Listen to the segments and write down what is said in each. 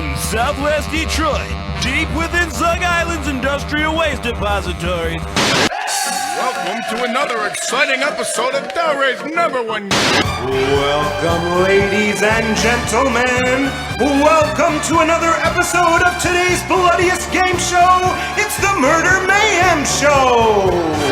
From Southwest Detroit, deep within Zug Island's industrial waste depository. Welcome to another exciting episode of Delray's #1. Welcome, ladies and gentlemen. Welcome to another episode of today's bloodiest game show. It's the Murder Mayhem Show.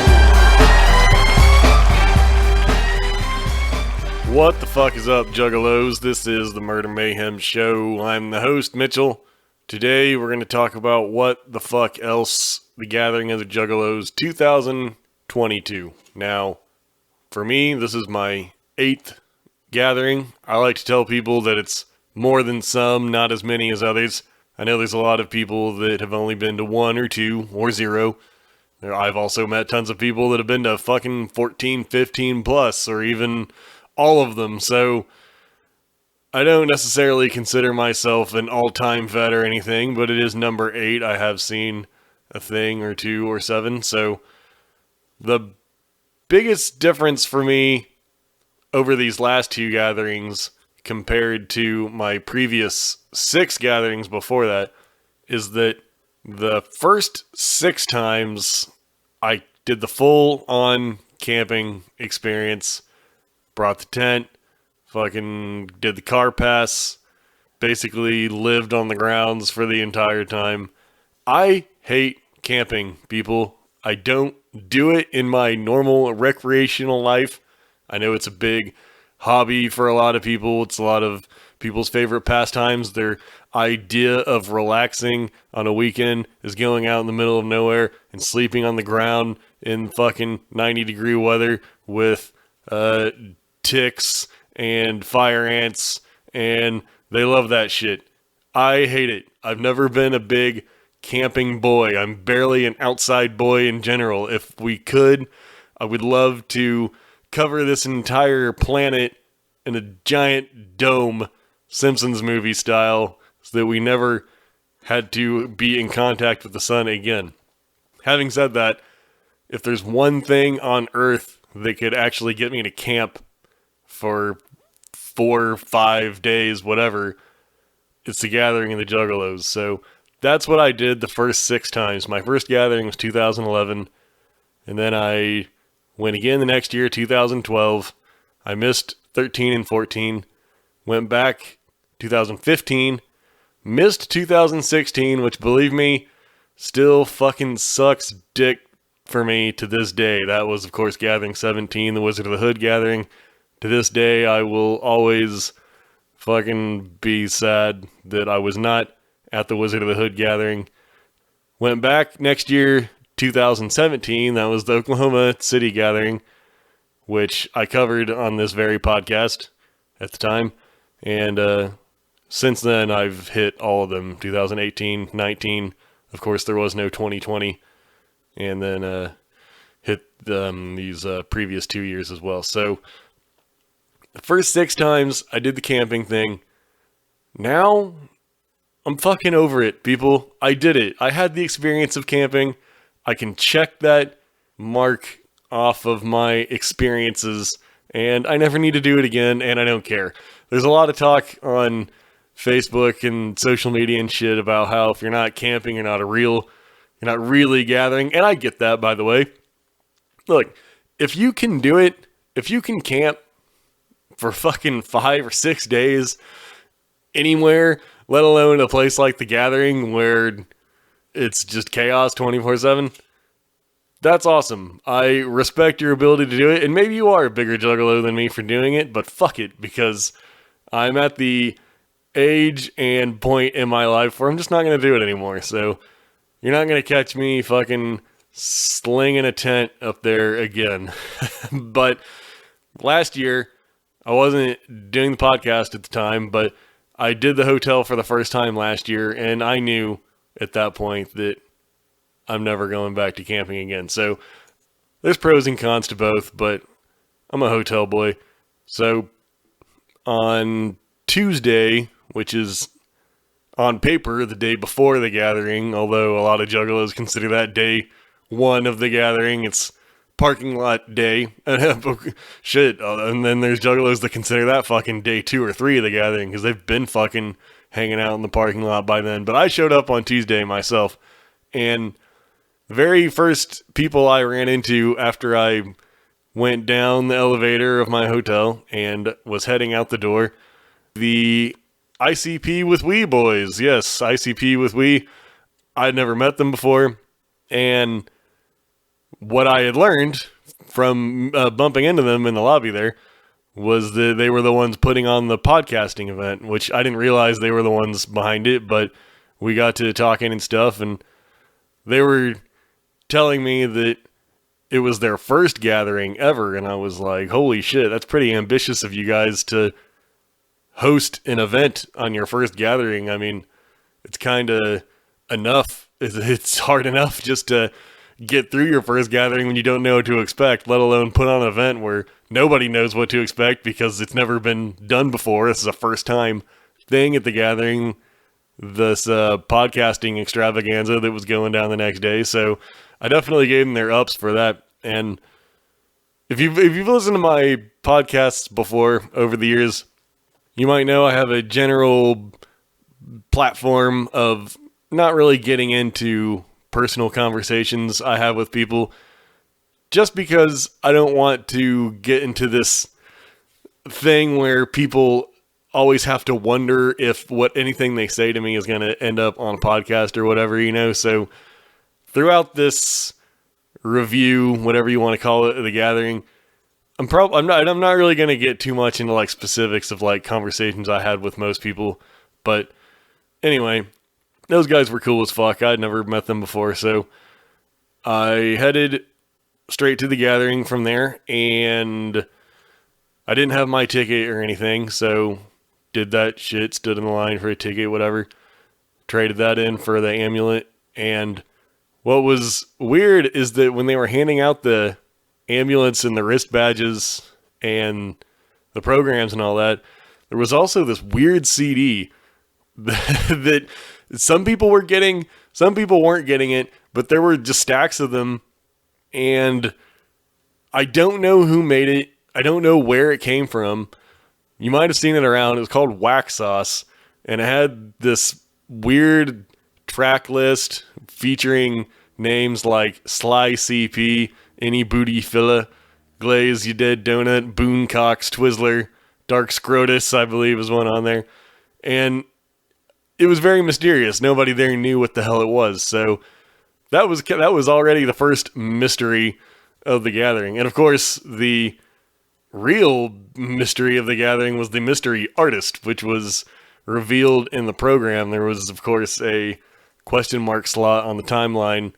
What the fuck is up, Juggalos? This is the Murder Mayhem Show. I'm the host, Mitchell. Today we're going to talk about what the fuck else the Gathering of the Juggalos 2022. Now, for me, this is my 8th gathering. I like to tell people that it's more than some, not as many as others. I know there's a lot of people that have only been to 1 or 2 or 0. I've also met tons of people that have been to fucking 14, 15 plus, or even all of them. So I don't necessarily consider myself an all-time vet or anything, but it is number 8. I have seen a thing or 2 or 7. So the biggest difference for me over these last 2 gatherings compared to my previous 6 gatherings before that is that the first 6 times I did the full-on camping experience, brought the tent, fucking did the car pass, basically lived on the grounds for the entire time. I hate camping, people. I don't do it in my normal recreational life. I know it's a big hobby for a lot of people. It's a lot of people's favorite pastimes. Their idea of relaxing on a weekend is going out in the middle of nowhere and sleeping on the ground in fucking 90-degree weather with ticks and fire ants, and they love that shit. I hate it. I've never been a big camping boy. I'm barely an outside boy in general. If we could, I would love to cover this entire planet in a giant dome, Simpsons movie style, so that we never had to be in contact with the sun again. Having said that, if there's one thing on Earth that could actually get me to camp for 4 or 5 days, whatever, it's the Gathering of the Juggalos. So that's what I did the first 6 times. My first gathering was 2011, and then I went again the next year, 2012. I missed 13 and 14, went back 2015, missed 2016, which, believe me, still fucking sucks dick for me to this day. That was, of course, Gathering 17, the Wizard of the Hood gathering. To this day, I will always fucking be sad that I was not at the Wizard of the Hood gathering. Went back next year, 2017. That was the Oklahoma City gathering, which I covered on this very podcast at the time. And since then, I've hit all of them. 2018, 19. Of course, there was no 2020. And then hit these previous 2 years as well. So the first 6 times I did the camping thing. Now I'm fucking over it, people. I did it. I had the experience of camping. I can check that mark off of my experiences, and I never need to do it again, and I don't care. There's a lot of talk on Facebook and social media and shit about how if you're not camping, you're not really gathering, and I get that, by the way. Look, if you can do it, if you can camp for fucking 5 or 6 days anywhere, let alone a place like the Gathering where it's just chaos 24/7, that's awesome. I respect your ability to do it, and maybe you are a bigger juggalo than me for doing it, but fuck it, because I'm at the age and point in my life where I'm just not going to do it anymore. So you're not going to catch me fucking slinging a tent up there again. But last year, I wasn't doing the podcast at the time, but I did the hotel for the first time last year, and I knew at that point that I'm never going back to camping again. So there's pros and cons to both, but I'm a hotel boy. So on Tuesday, which is on paper the day before the gathering, although a lot of juggalos consider that day 1 of the gathering, it's parking lot day. Shit. And then there's juggalos that consider that fucking day 2 or 3 of the gathering because they've been fucking hanging out in the parking lot by then. But I showed up on Tuesday myself, and the very first people I ran into after I went down the elevator of my hotel and was heading out the door, the ICP with We boys. Yes, ICP with We. I'd never met them before, and what I had learned from bumping into them in the lobby there was that they were the ones putting on the podcasting event, which I didn't realize they were the ones behind it, but we got to talking and stuff, and they were telling me that it was their first gathering ever, and I was like, holy shit, that's pretty ambitious of you guys to host an event on your first gathering. I mean, it's kind of enough. It's hard enough just to get through your first gathering when you don't know what to expect, let alone put on an event where nobody knows what to expect because it's never been done before. This is a first time thing at the gathering, this podcasting extravaganza that was going down the next day. So I definitely gave them their ups for that. And if you've listened to my podcasts before over the years, you might know I have a general platform of not really getting into personal conversations I have with people, just because I don't want to get into this thing where people always have to wonder if what anything they say to me is going to end up on a podcast or whatever, you know. So throughout this review, whatever you want to call it, of the gathering, I'm not really going to get too much into like specifics of like conversations I had with most people, but anyway, those guys were cool as fuck. I'd never met them before, so I headed straight to the gathering from there, and I didn't have my ticket or anything, so did that shit, stood in the line for a ticket, whatever, traded that in for the amulet. And what was weird is that when they were handing out the amulets and the wrist badges and the programs and all that, there was also this weird CD that some people were getting, some people weren't getting it, but there were just stacks of them, and I don't know who made it. I don't know where it came from. You might have seen it around. It was called Wax Sauce, and it had this weird track list featuring names like Sly CP, Any Booty Filla, Glaze You Dead Donut, Booncox Twizzler, Dark Scrotus, I believe was one on there. And it was very mysterious. Nobody there knew what the hell it was. So that was already the first mystery of the gathering. And of course, the real mystery of the gathering was the mystery artist, which was revealed in the program. There was, of course, a question mark slot on the timeline,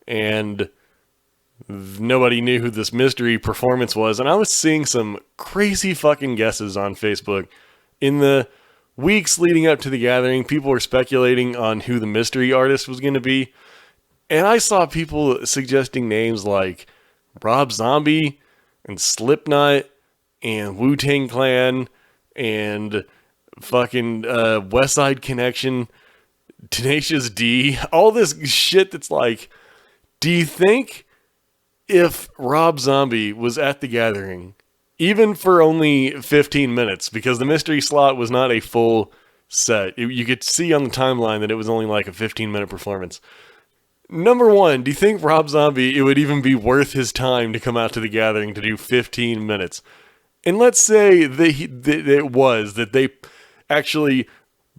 and nobody knew who this mystery performance was. And I was seeing some crazy fucking guesses on Facebook. In the weeks leading up to the gathering, people were speculating on who the mystery artist was going to be. And I saw people suggesting names like Rob Zombie and Slipknot and Wu-Tang Clan and fucking West Side Connection, Tenacious D, all this shit that's like, do you think if Rob Zombie was at the gathering, even for only 15 minutes, because the mystery slot was not a full set, you could see on the timeline that it was only like a 15-minute performance. Number one, do you think Rob Zombie, it would even be worth his time to come out to the gathering to do 15 minutes? And let's say that they actually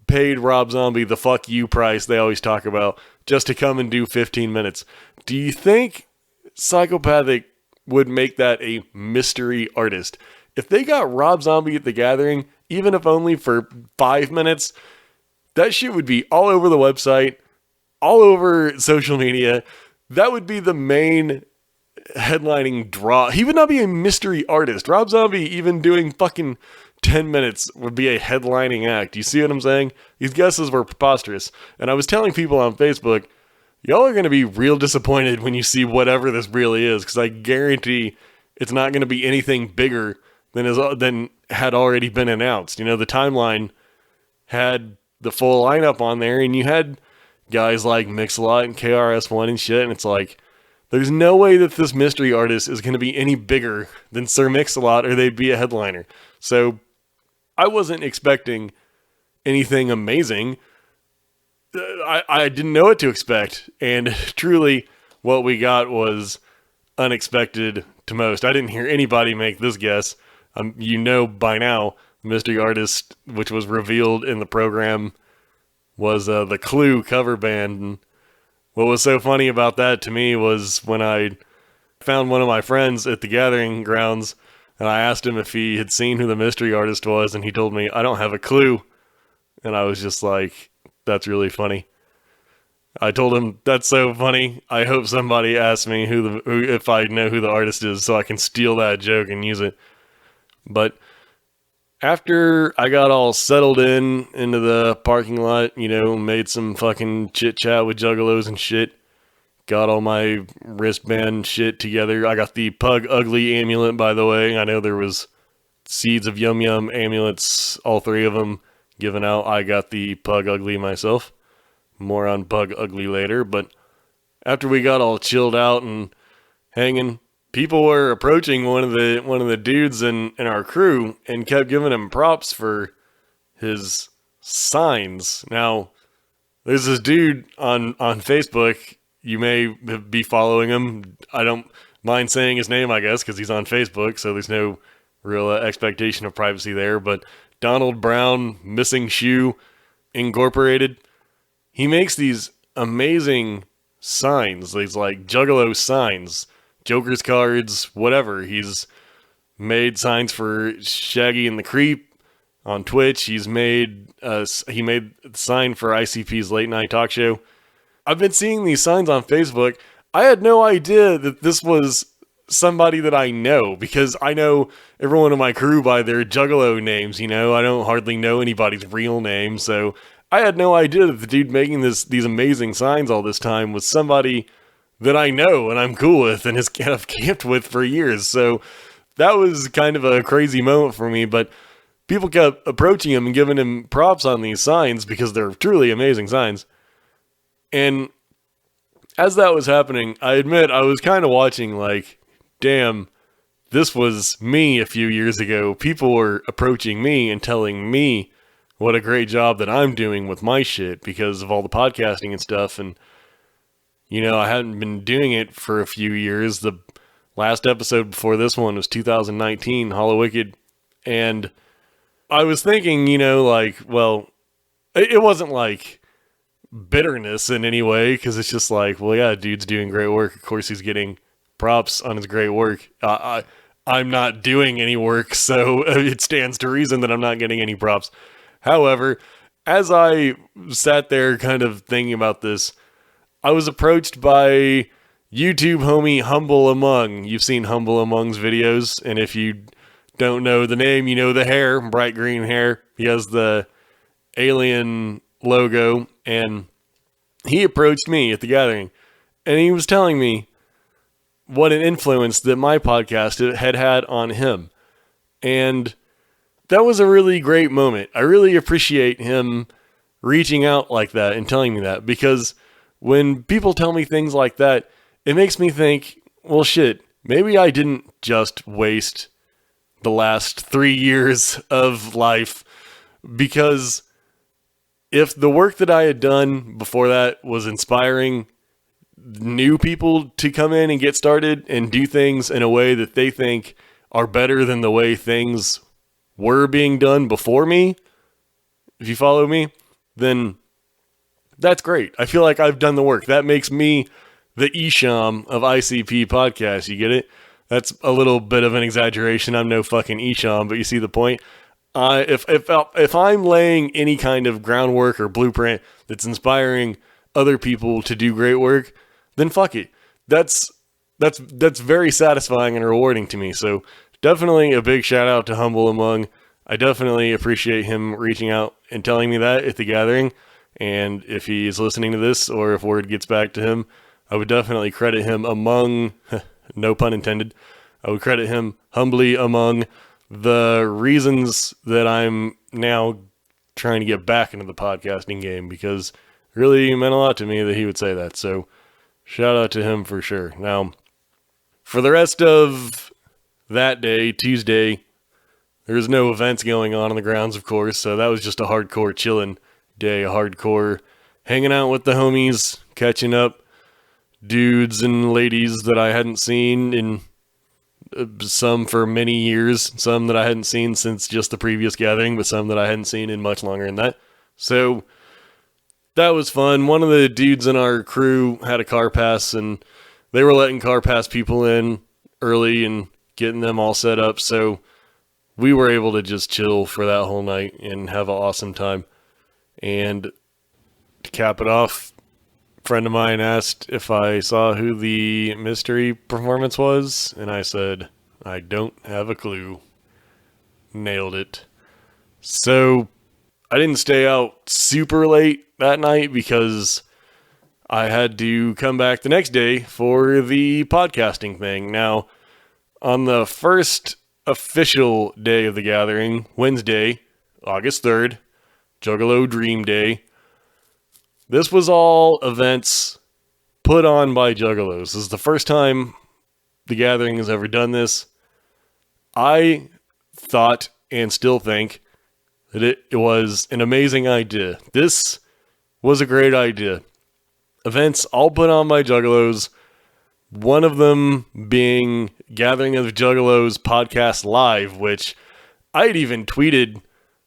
paid Rob Zombie the fuck you price they always talk about just to come and do 15 minutes. Do you think Psychopathic would make that a mystery artist? If they got Rob Zombie at the gathering, even if only for 5 minutes, that shit would be all over the website, all over social media. That would be the main headlining draw. He would not be a mystery artist. Rob Zombie, even doing fucking 10 minutes, would be a headlining act. You see what I'm saying? These guesses were preposterous. And I was telling people on Facebook, y'all are going to be real disappointed when you see whatever this really is, because I guarantee it's not going to be anything bigger than had already been announced. You know, the timeline had the full lineup on there, and you had guys like Mix-a-Lot and KRS-One and shit, and it's like, There's no way that this mystery artist is going to be any bigger than Sir Mix-a-Lot or they'd be a headliner. So I wasn't expecting anything amazing. I didn't know what to expect. And truly what we got was unexpected to most. I didn't hear anybody make this guess. You know by now, the mystery artist, which was revealed in the program, was the Clue cover band. And what was so funny about that to me was when I found one of my friends at the gathering grounds and I asked him if he had seen who the mystery artist was, and he told me, I don't have a clue. And I was just like, that's really funny. I told him, that's so funny. I hope somebody asks me if I know who the artist is so I can steal that joke and use it. But after I got all settled into the parking lot, made some fucking chit chat with juggalos and shit, got all my wristband shit together. I got the Pug Ugly amulet, by the way. I know there was Seeds of Yum Yum amulets, all three of them given out. I got the Pug Ugly myself. More on Pug Ugly later. But after we got all chilled out and hanging, people were approaching one of the dudes in our crew and kept giving him props for his signs. Now, there's this dude on Facebook. You may be following him. I don't mind saying his name, I guess, because he's on Facebook, so there's no real expectation of privacy there. But Donald Brown, Missing Shoe Incorporated, he makes these amazing signs. These like Juggalo signs, Joker's cards, whatever. He's made signs for Shaggy and the Creep on Twitch. He made a sign for ICP's late night talk show. I've been seeing these signs on Facebook. I had no idea that this was somebody that I know, because I know everyone in my crew by their Juggalo names, I don't hardly know anybody's real name, so I had no idea that the dude making these amazing signs all this time was somebody that I know and I'm cool with and have camped with for years. So that was kind of a crazy moment for me, but people kept approaching him and giving him props on these signs because they're truly amazing signs. And as that was happening, I admit I was kind of watching like, damn, this was me a few years ago. People were approaching me and telling me what a great job that I'm doing with my shit because of all the podcasting and stuff. And, I hadn't been doing it for a few years. The last episode before this one was 2019, Hollow Wicked. And I was thinking, well, it wasn't like bitterness in any way, because it's just like, well, yeah, dude's doing great work. Of course he's getting props on his great work. I'm not doing any work, so it stands to reason that I'm not getting any props. However, as I sat there kind of thinking about this, I was approached by YouTube homie Humble Among. You've seen Humble Among's videos, and if you don't know the name, you know the hair, bright green hair. He has the alien logo, and he approached me at the gathering, and he was telling me what an influence that my podcast had on him. And that was a really great moment. I really appreciate him reaching out like that and telling me that, because when people tell me things like that, it makes me think, well, shit, maybe I didn't just waste the last 3 years of life, because if the work that I had done before that was inspiring new people to come in and get started and do things in a way that they think are better than the way things were being done before me, if you follow me, then that's great. I feel like I've done the work. That makes me the Isham of ICP podcast. You get it? That's a little bit of an exaggeration. I'm no fucking Isham, but you see the point. If I'm laying any kind of groundwork or blueprint that's inspiring other people to do great work, then fuck it. That's very satisfying and rewarding to me. So definitely a big shout out to Humble Among. I definitely appreciate him reaching out and telling me that at the gathering. And if he's listening to this, or if word gets back to him, I would definitely credit him among, no pun intended, I would credit him humbly among the reasons that I'm now trying to get back into the podcasting game, because it really meant a lot to me that he would say that. So shout out to him for sure. Now, for the rest of that day, Tuesday, there was no events going on the grounds, of course, so that was just a hardcore chilling day, a hardcore hanging out with the homies, catching up, dudes and ladies that I hadn't seen in some for many years, some that I hadn't seen since just the previous gathering, but some that I hadn't seen in much longer than that. So that was fun. One of the dudes in our crew had a car pass, and they were letting car pass people in early and getting them all set up, so we were able to just chill for that whole night and have an awesome time. And to cap it off, a friend of mine asked if I saw who the mystery performance was, and I said, I don't have a clue. Nailed it. So I didn't stay out super late that night because I had to come back the next day for the podcasting thing. Now, on the first official day of the gathering, Wednesday, August 3rd, Juggalo Dream Day, this was all events put on by Juggalos. This is the first time the gathering has ever done this. I thought and still think that it was an amazing idea. This was a great idea. Events all put on by Juggalos. One of them being Gathering of the Juggalos podcast live, which I had even tweeted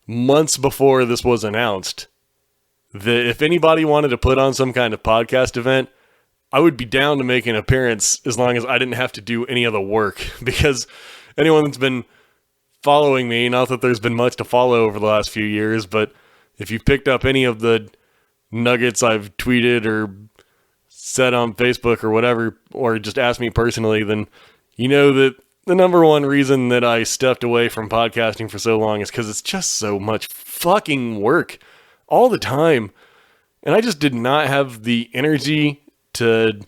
months before this was announced, that if anybody wanted to put on some kind of podcast event, I would be down to make an appearance as long as I didn't have to do any other work. Because anyone that's been following me, not that there's been much to follow over the last few years, but if you've picked up any of the nuggets I've tweeted or said on Facebook or whatever, or just asked me personally, then you know that the number one reason that I stepped away from podcasting for so long is because it's just so much fucking work all the time. And I just did not have the energy to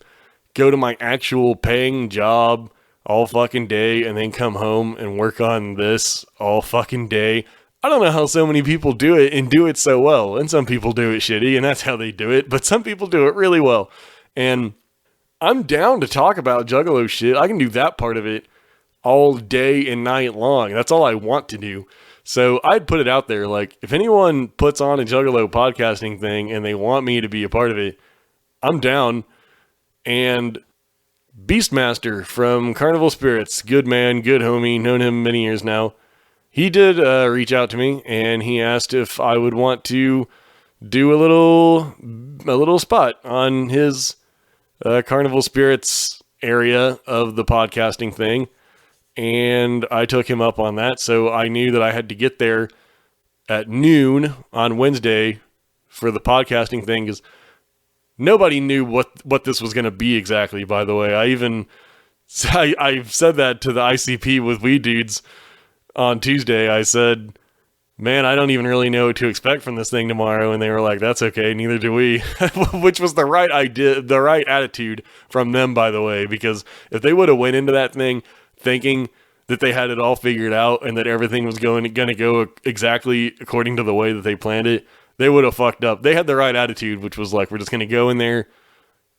go to my actual paying job all fucking day and then come home and work on this all fucking day. I don't know how so many people do it and do it so well. And some people do it shitty, and that's how they do it. But some people do it really well. And I'm down to talk about Juggalo shit. I can do that part of it all day and night long. That's all I want to do. So I'd put it out there. Like, if anyone puts on a Juggalo podcasting thing and they want me to be a part of it, I'm down. And Beastmaster from Carnival Spirits, good man, good homie, known him many years now. He did reach out to me, and he asked if I would want to do a little spot on his Carnival Spirits area of the podcasting thing. And I took him up on that, so I knew that I had to get there at noon on Wednesday for the podcasting thing, because nobody knew what this was going to be exactly, by the way. I've said that to the ICP with Weed Dudes on Tuesday. I said, man, I don't even really know what to expect from this thing tomorrow. And they were like, that's okay, neither do we. Which was the right idea, the right attitude from them, by the way, because if they would have went into that thing thinking that they had it all figured out and that everything was going to go exactly according to the way that they planned it, they would have fucked up. They had the right attitude, which was like, we're just going to go in there,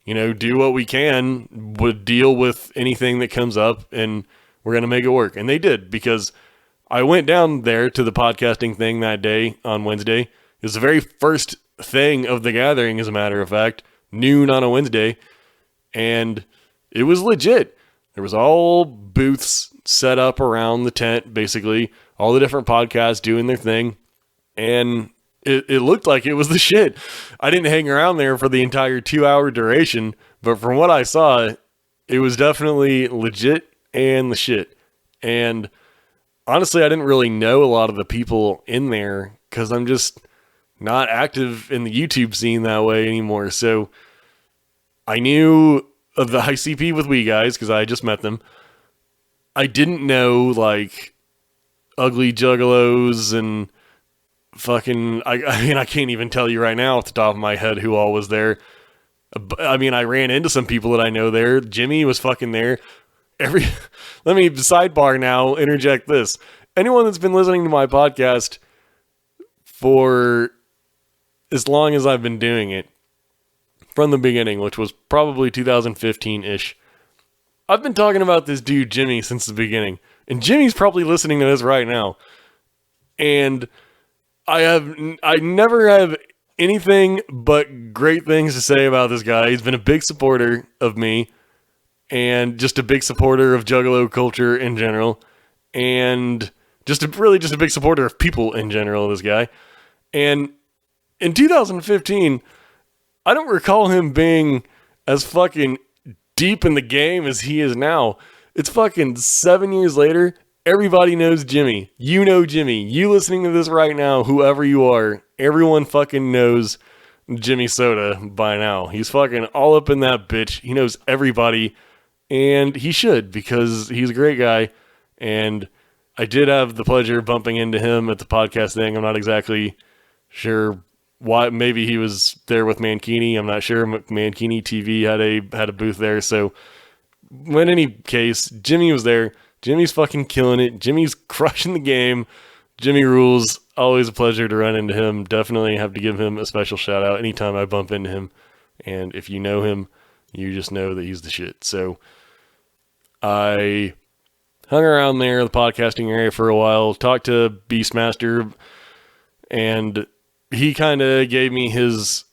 do what we can, would deal with anything that comes up, and we're going to make it work. And they did, because I went down there to the podcasting thing that day on Wednesday. It was the very first thing of the gathering, as a matter of fact, noon on a Wednesday, and it was legit. There was all booths set up around the tent, basically, all the different podcasts doing their thing, and it looked like it was the shit. I didn't hang around there for the entire 2-hour duration, but from what I saw, it was definitely legit and the shit. And honestly, I didn't really know a lot of the people in there because I'm just not active in the YouTube scene that way anymore. So I knew of the ICP with we guys because I just met them. I didn't know like Ugly Juggalos and fucking, I can't even tell you right now off the top of my head who all was there. I mean, I ran into some people that I know there. Jimmy was fucking there. Let me sidebar now, interject this. Anyone that's been listening to my podcast for as long as I've been doing it from the beginning, which was probably 2015-ish. I've been talking about this dude, Jimmy, since the beginning. And Jimmy's probably listening to this right now. And I never have anything but great things to say about this guy. He's been a big supporter of me. And just a big supporter of Juggalo culture in general. And just a big supporter of people in general, this guy. And in 2015, I don't recall him being as fucking deep in the game as he is now. It's fucking 7 years later. Everybody knows Jimmy. You know Jimmy. You listening to this right now, whoever you are, everyone fucking knows Jimmy Soda by now. He's fucking all up in that bitch. He knows everybody, and he should, because he's a great guy. And I did have the pleasure of bumping into him at the podcast thing. I'm not exactly sure why. Maybe he was there with Mankini. I'm not sure. Mankini TV had a booth there. So in any case, Jimmy was there. Jimmy's fucking killing it. Jimmy's crushing the game. Jimmy rules. Always a pleasure to run into him. Definitely have to give him a special shout out anytime I bump into him. And if you know him, you just know that he's the shit. So I hung around there, the podcasting area, for a while, talked to Beastmaster, and he kind of gave me his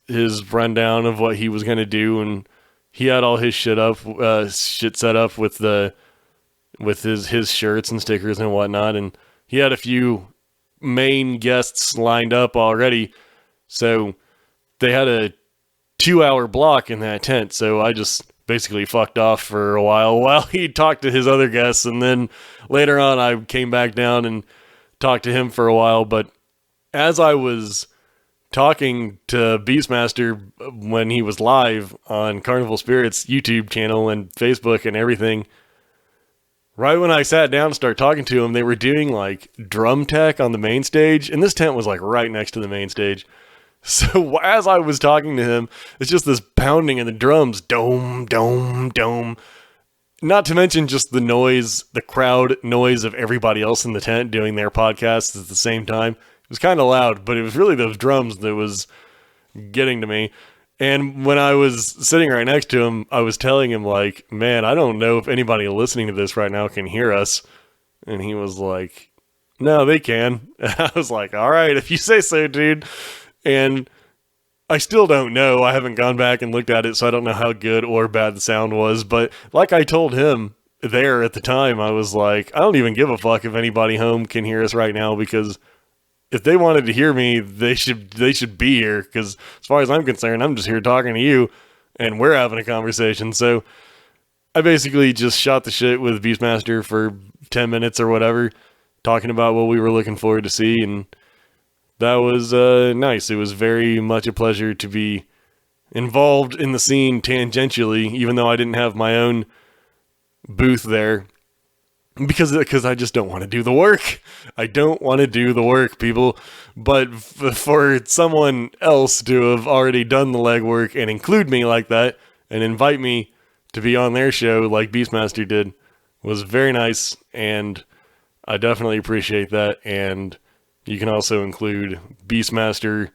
rundown of what he was going to do, and he had all his shit set up with his shirts and stickers and whatnot, and he had a few main guests lined up already, so they had a 2-hour block in that tent, so I just basically fucked off for a while he talked to his other guests, and then later on I came back down and talked to him for a while. But as I was talking to Beastmaster when he was live on Carnival Spirits YouTube channel and Facebook and everything, right when I sat down to start talking to him, they were doing like drum tech on the main stage, and this tent was like right next to the main stage. So as I was talking to him, it's just this pounding of the drums, dome, dome, dome. Not to mention just the noise, the crowd noise of everybody else in the tent doing their podcasts at the same time. It was kind of loud, but it was really those drums that was getting to me. And when I was sitting right next to him, I was telling him, like, man, I don't know if anybody listening to this right now can hear us. And he was like, no, they can. And I was like, all right, if you say so, dude. And I still don't know. I haven't gone back and looked at it, so I don't know how good or bad the sound was. But like I told him there at the time, I was like, I don't even give a fuck if anybody home can hear us right now, because if they wanted to hear me, they should be here, because as far as I'm concerned, I'm just here talking to you, and we're having a conversation. So I basically just shot the shit with Beastmaster for 10 minutes or whatever, talking about what we were looking forward to see, and that was nice. It was very much a pleasure to be involved in the scene tangentially, even though I didn't have my own booth there, because I just don't want to do the work. I don't want to do the work, people. But for someone else to have already done the legwork and include me like that and invite me to be on their show like Beastmaster did was very nice, and I definitely appreciate that. And you can also include Beastmaster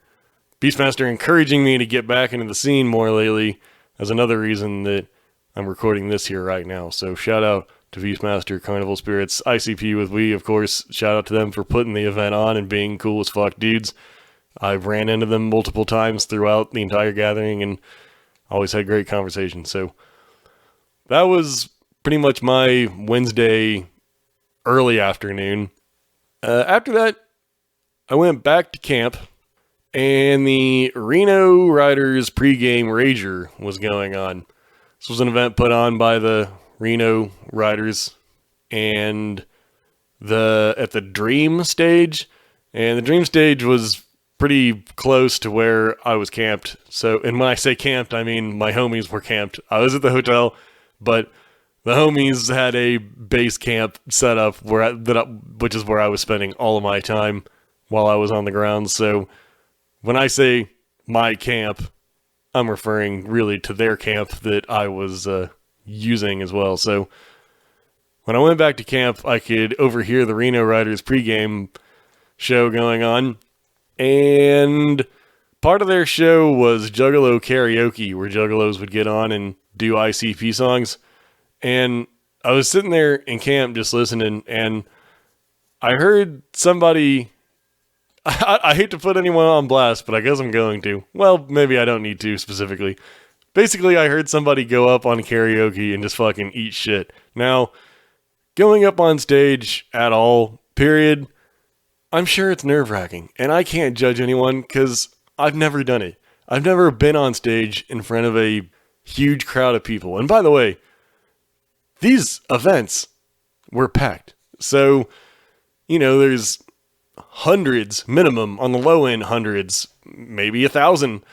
encouraging me to get back into the scene more lately as another reason that I'm recording this here right now. So shout out to Beastmaster, Carnival Spirits, ICP with We, of course. Shout out to them for putting the event on and being cool as fuck dudes. I've ran into them multiple times throughout the entire gathering and always had great conversations. So that was pretty much my Wednesday early afternoon. After that, I went back to camp, and the Reno Riders pregame Rager was going on. This was an event put on by the Reno Riders, and at the Dream stage, and the Dream stage was pretty close to where I was camped. So, and when I say camped, I mean my homies were camped. I was at the hotel, but the homies had a base camp set up which is where I was spending all of my time while I was on the ground. So when I say my camp, I'm referring really to their camp that I was using as well. So when I went back to camp, I could overhear the Reno Riders pregame show going on, and part of their show was Juggalo Karaoke, where Juggalos would get on and do ICP songs. And I was sitting there in camp just listening, and I heard somebody... I hate to put anyone on blast, but I guess I'm going to. Well, maybe I don't need to specifically. Basically, I heard somebody go up on karaoke and just fucking eat shit. Now, going up on stage at all, period, I'm sure it's nerve-wracking. And I can't judge anyone because I've never done it. I've never been on stage in front of a huge crowd of people. And by the way, these events were packed. So, there's hundreds, minimum, on the low end, hundreds, maybe 1,000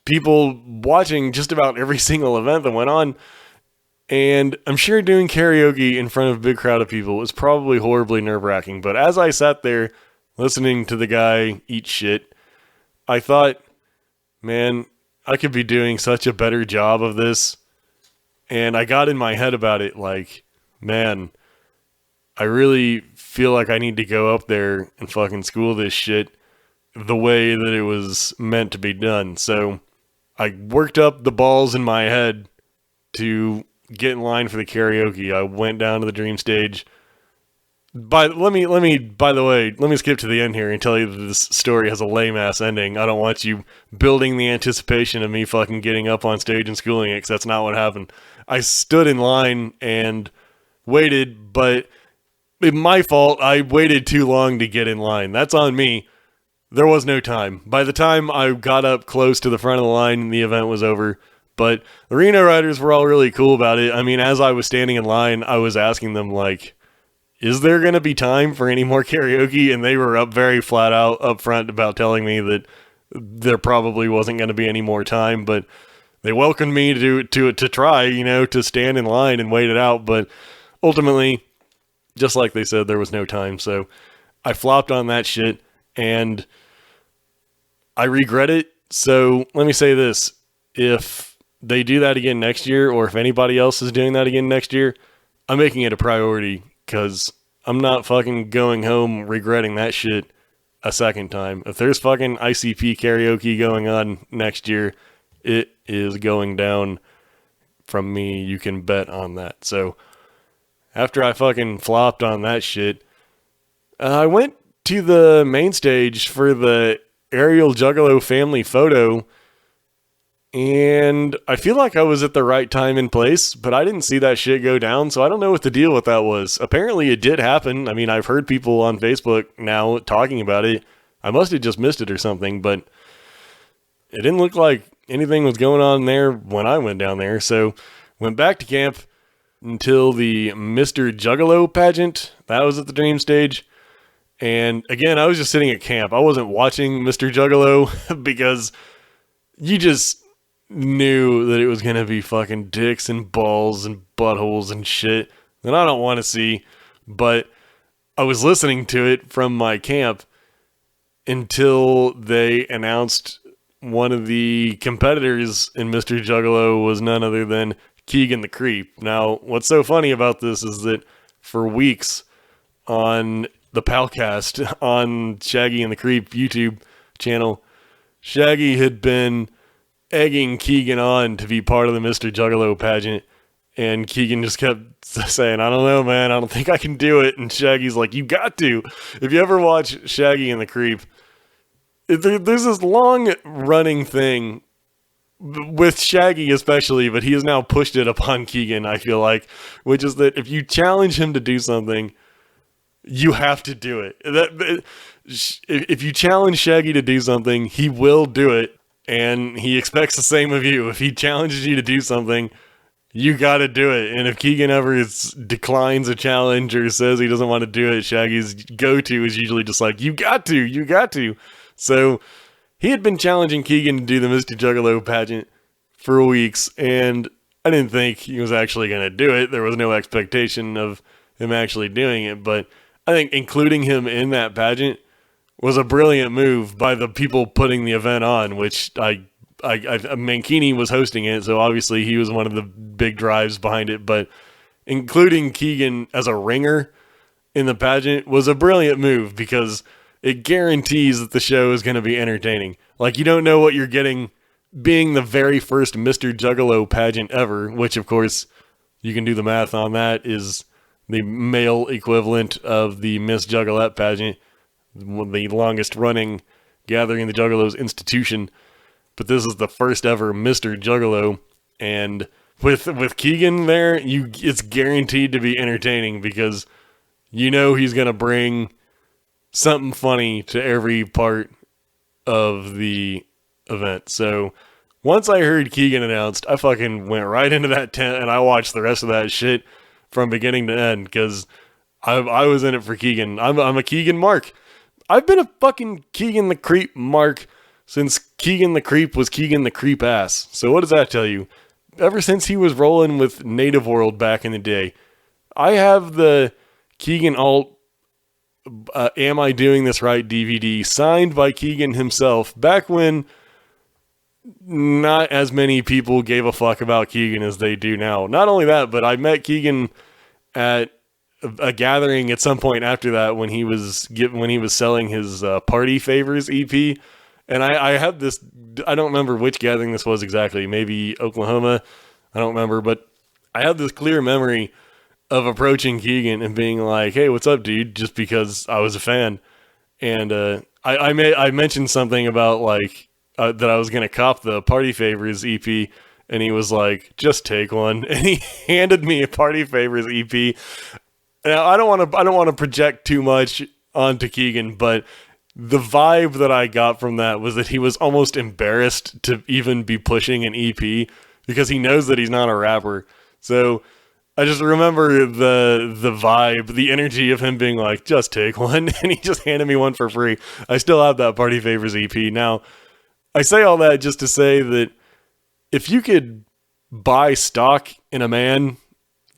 people watching just about every single event that went on. And I'm sure doing karaoke in front of a big crowd of people was probably horribly nerve-wracking. But as I sat there listening to the guy eat shit, I thought, man, I could be doing such a better job of this. And I got in my head about it like, man, I really feel like I need to go up there and fucking school this shit the way that it was meant to be done. So I worked up the balls in my head to get in line for the karaoke. I went down to the dream stage. Let me skip to the end here and tell you that this story has a lame ass ending. I don't want you building the anticipation of me fucking getting up on stage and schooling it, because that's not what happened. I stood in line and waited, but it's my fault. I waited too long to get in line. That's on me. There was no time. By the time I got up close to the front of the line, the event was over. But the Reno riders were all really cool about it. I mean, as I was standing in line, I was asking them, like, is there going to be time for any more karaoke? And they were up very flat out up front about telling me that there probably wasn't going to be any more time. But they welcomed me to try, to stand in line and wait it out. But ultimately, just like they said, there was no time. So I flopped on that shit, and I regret it. So let me say this. If they do that again next year, or if anybody else is doing that again next year, I'm making it a priority, because I'm not fucking going home regretting that shit a second time. If there's fucking ICP karaoke going on next year, it is going down from me. You can bet on that. So after I fucking flopped on that shit, I went to the main stage for the Aerial Juggalo family photo, and I feel like I was at the right time and place, but I didn't see that shit go down, so I don't know what the deal with that was. Apparently it did happen. I mean, I've heard people on Facebook now talking about it. I must have just missed it or something, but it didn't look like anything was going on there when I went down there, so went back to camp until the Mr. Juggalo pageant. That was at the dream stage. And again, I was just sitting at camp. I wasn't watching Mr. Juggalo because you just knew that it was going to be fucking dicks and balls and buttholes and shit that I don't want to see. But I was listening to it from my camp until they announced one of the competitors in Mr. Juggalo was none other than Keegan the Creep. Now, what's so funny about this is that for weeks on the Palcast on Shaggy and the Creep YouTube channel, Shaggy had been egging Keegan on to be part of the Mr. Juggalo pageant, and Keegan just kept saying, I don't know, man, I don't think I can do it. And Shaggy's like, you got to. If you ever watch Shaggy and the Creep, there's this long running thing with Shaggy especially, but he has now pushed it upon Keegan, I feel like, which is that if you challenge him to do something, you have to do it. If you challenge Shaggy to do something, he will do it, and he expects the same of you. If he challenges you to do something, you gotta do it. And if Keegan ever declines a challenge or says he doesn't want to do it, Shaggy's go-to is usually just like, you got to. So he had been challenging Keegan to do the Mr. Juggalo pageant for weeks, and I didn't think he was actually going to do it. There was no expectation of him actually doing it, but I think including him in that pageant was a brilliant move by the people putting the event on, which Mankini was hosting it, so obviously he was one of the big drives behind it, but including Keegan as a ringer in the pageant was a brilliant move because it guarantees that the show is going to be entertaining. Like, you don't know what you're getting being the very first Mr. Juggalo pageant ever, which, of course, you can do the math on that, is the male equivalent of the Miss Juggalette pageant, the longest running Gathering of the Juggalos institution. But this is the first ever Mr. Juggalo, and with Keegan there, it's guaranteed to be entertaining because you know he's gonna bring something funny to every part of the event. So once I heard Keegan announced, I fucking went right into that tent and I watched the rest of that shit from beginning to end because I was in it for Keegan. I'm a Keegan mark. I've been a fucking Keegan the Creep mark since Keegan the Creep was Keegan the Creep ass. So what does that tell you? Ever since he was rolling with Native World back in the day, I have the Keegan Alt Am I Doing This Right DVD signed by Keegan himself back when not as many people gave a fuck about Keegan as they do now. Not only that, but I met Keegan at a gathering at some point after that when he was selling his Party Favors EP, and I had this, I don't remember which gathering this was exactly, maybe Oklahoma, I don't remember, but I had this clear memory of approaching Keegan and being like, "Hey, what's up, dude?" Just because I was a fan, and I mentioned something about like that I was gonna cop the Party Favors EP, and he was like, "Just take one," and he handed me a Party Favors EP. Now, I don't want to project too much onto Keegan, but the vibe that I got from that was that he was almost embarrassed to even be pushing an EP because he knows that he's not a rapper. So I just remember the vibe, the energy of him being like, "Just take one," and he just handed me one for free. I still have that Party Favors EP. Now, I say all that just to say that if you could buy stock in a man,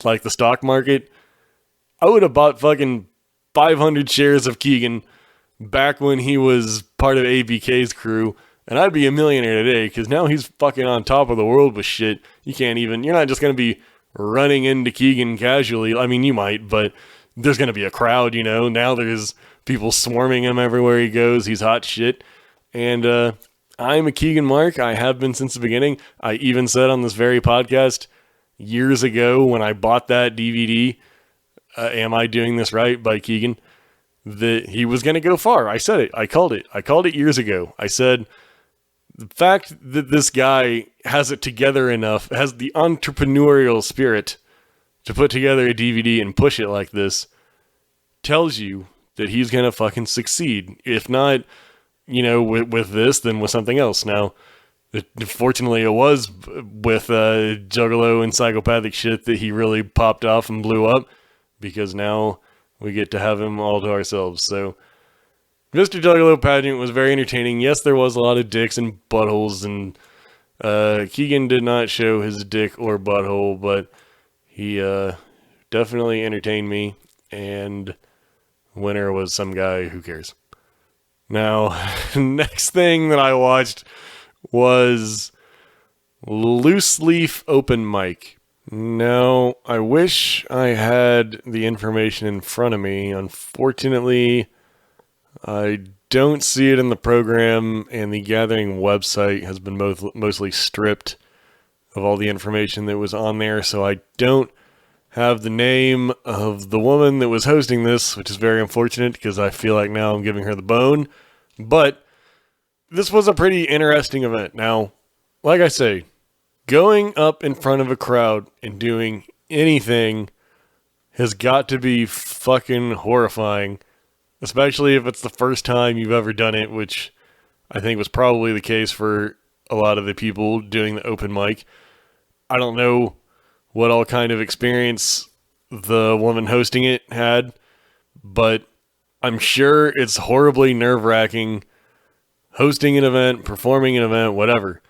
like the stock market, I would have bought fucking 500 shares of Keegan back when he was part of ABK's crew, and I'd be a millionaire today, because now he's fucking on top of the world with shit. You're not just going to be running into Keegan casually. I mean, you might, but there's going to be a crowd, you know. Now there's people swarming him everywhere he goes. He's hot shit. And I'm a Keegan mark. I have been since the beginning. I even said on this very podcast years ago when I bought that DVD, Am I Doing This Right by Keegan, that he was going to go far. I said it. I called it years ago. I said the fact that this guy has it together enough, has the entrepreneurial spirit to put together a DVD and push it like this, tells you that he's going to fucking succeed. If not, with this, then with something else. Now, fortunately, it was with Juggalo and psychopathic shit that he really popped off and blew up, because now we get to have him all to ourselves. So, Mr. Juggalo pageant was very entertaining. Yes, there was a lot of dicks and buttholes, and Keegan did not show his dick or butthole, but he definitely entertained me, and winner was some guy, who cares. Now, next thing that I watched was Loose Leaf Open Mic. Now, I wish I had the information in front of me. Unfortunately, I don't see it in the program, and the Gathering website has been mostly stripped of all the information that was on there, so I don't have the name of the woman that was hosting this, which is very unfortunate because I feel like now I'm giving her the bone. But this was a pretty interesting event. Now, like I say, going up in front of a crowd and doing anything has got to be fucking horrifying, especially if it's the first time you've ever done it, which I think was probably the case for a lot of the people doing the open mic. I don't know what all kind of experience the woman hosting it had, but I'm sure it's horribly nerve-wracking hosting an event, performing an event, whatever.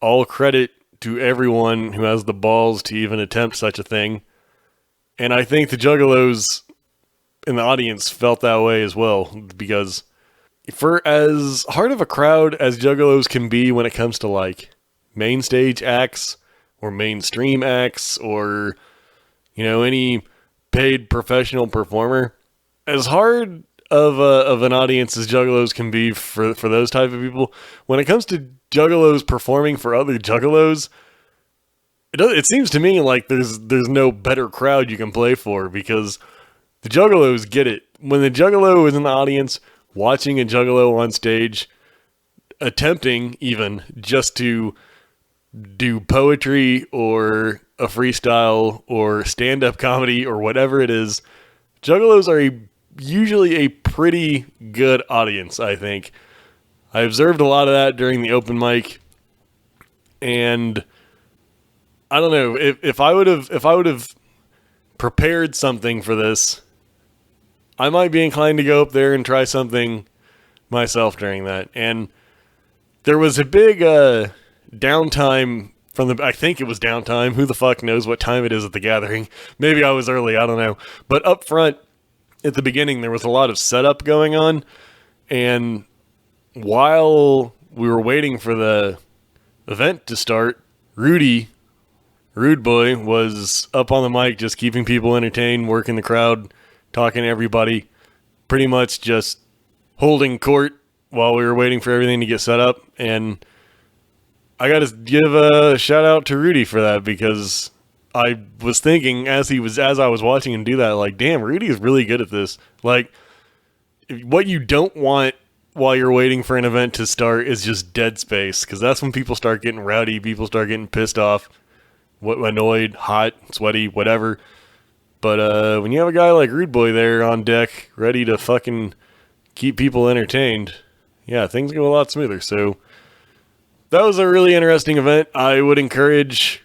All credit to everyone who has the balls to even attempt such a thing. And I think the Juggalos in the audience felt that way as well, because for as hard of a crowd as Juggalos can be when it comes to like main stage acts or mainstream acts or, any paid professional performer, as hard of an audience as Juggalos can be for those type of people, when it comes to Juggalos performing for other Juggalos, it seems to me like there's no better crowd you can play for, because the Juggalos get it. When the Juggalo is in the audience watching a Juggalo on stage, attempting even just to do poetry or a freestyle or stand-up comedy or whatever it is, Juggalos are usually a pretty good audience, I think. I observed a lot of that during the open mic, and I don't know, if I would have prepared something for this, I might be inclined to go up there and try something myself during that. And there was a big downtime I think it was downtime. Who the fuck knows what time it is at the gathering? Maybe I was early, I don't know. But up front, at the beginning, there was a lot of setup going on. And while we were waiting for the event to start, Rude Boy, was up on the mic just keeping people entertained, working the crowd, talking to everybody, pretty much just holding court while we were waiting for everything to get set up. And I got to give a shout out to Rudy for that, because I was thinking as I was watching him do that, like, damn, Rudy is really good at this. Like, what you don't want while you're waiting for an event to start is just dead space, because that's when people start getting rowdy, people start getting pissed off, annoyed, hot, sweaty, whatever. But when you have a guy like Rude Boy there on deck, ready to fucking keep people entertained, yeah, things go a lot smoother. So that was a really interesting event. I would encourage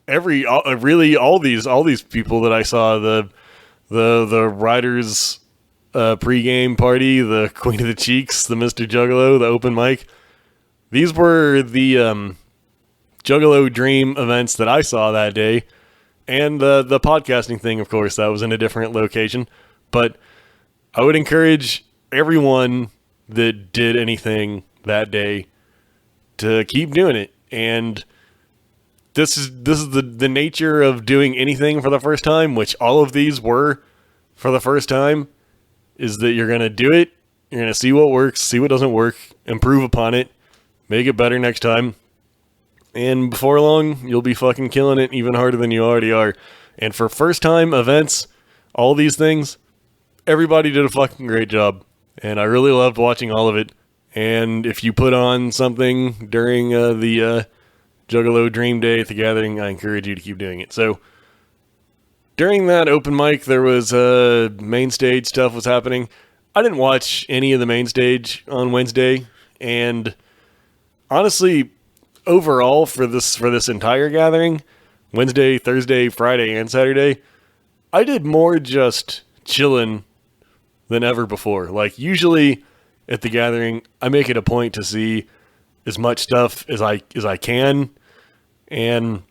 all these people that I saw, the Riders pregame party, the Queen of the Cheeks, the Mr. Juggalo, the open mic. These were the Juggalo Dream events that I saw that day. And the podcasting thing, of course, that was in a different location. But I would encourage everyone that did anything that day to keep doing it. And this is the nature of doing anything for the first time, which all of these were for the first time, is that you're going to do it, you're going to see what works, see what doesn't work, improve upon it, make it better next time. And before long, you'll be fucking killing it even harder than you already are. And for first time events, all these things, everybody did a fucking great job. And I really loved watching all of it. And if you put on something during the Juggalo Dream Day at the gathering, I encourage you to keep doing it. So during that open mic, there was main stage stuff was happening. I didn't watch any of the main stage on Wednesday. And honestly, overall for this entire gathering, Wednesday, Thursday, Friday, and Saturday, I did more just chilling than ever before. Like, usually at the gathering, I make it a point to see as much stuff as I can, and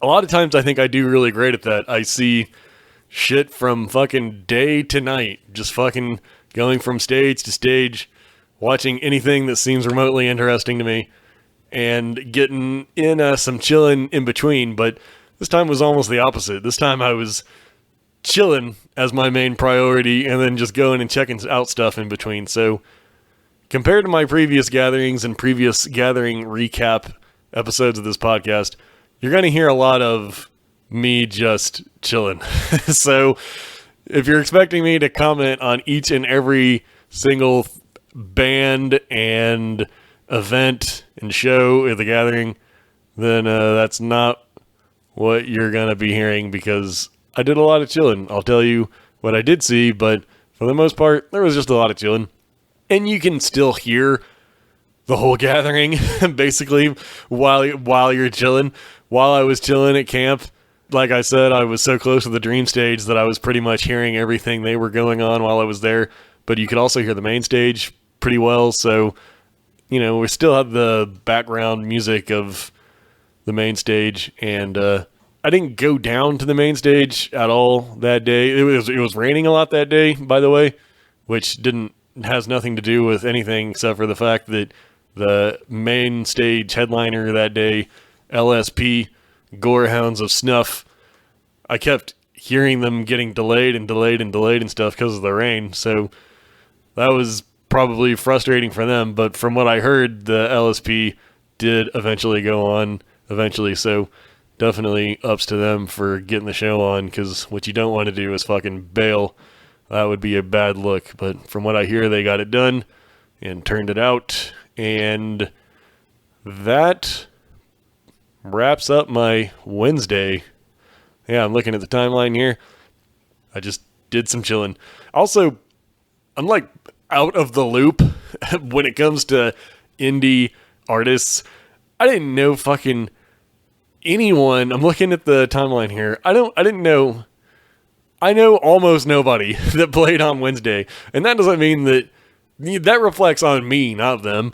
a lot of times I think I do really great at that. I see shit from fucking day to night, just fucking going from stage to stage, watching anything that seems remotely interesting to me, and getting in some chilling in between. But this time was almost the opposite. This time I was chilling as my main priority, and then just going and checking out stuff in between. So compared to my previous gatherings and previous gathering recap episodes of this podcast, you're going to hear a lot of me just chilling. So if you're expecting me to comment on each and every single band and event and show at the gathering, then that's not what you're going to be hearing, because I did a lot of chilling. I'll tell you what I did see, but for the most part, there was just a lot of chilling. And you can still hear the whole gathering, basically, while you're chilling. While I was chilling at camp, like I said, I was so close to the dream stage that I was pretty much hearing everything they were going on while I was there. But you could also hear the main stage pretty well, so, you know, we still had the background music of the main stage, and I didn't go down to the main stage at all that day. It was raining a lot that day, by the way, which has nothing to do with anything except for the fact that the main stage headliner that day, LSP, Gorehounds of Snuff, I kept hearing them getting delayed and stuff because of the rain. So that was probably frustrating for them, but from what I heard, the LSP did eventually go on eventually, so definitely ups to them for getting the show on, because what you don't want to do is fucking bail. That would be a bad look, but from what I hear, they got it done and turned it out, and that wraps up my Wednesday. Yeah, I'm looking at the timeline here. I just did some chilling. Also, I'm like out of the loop when it comes to indie artists. I didn't know fucking anyone. I'm looking at the timeline here. I didn't know. I know almost nobody that played on Wednesday, and that doesn't mean that reflects on me, not them.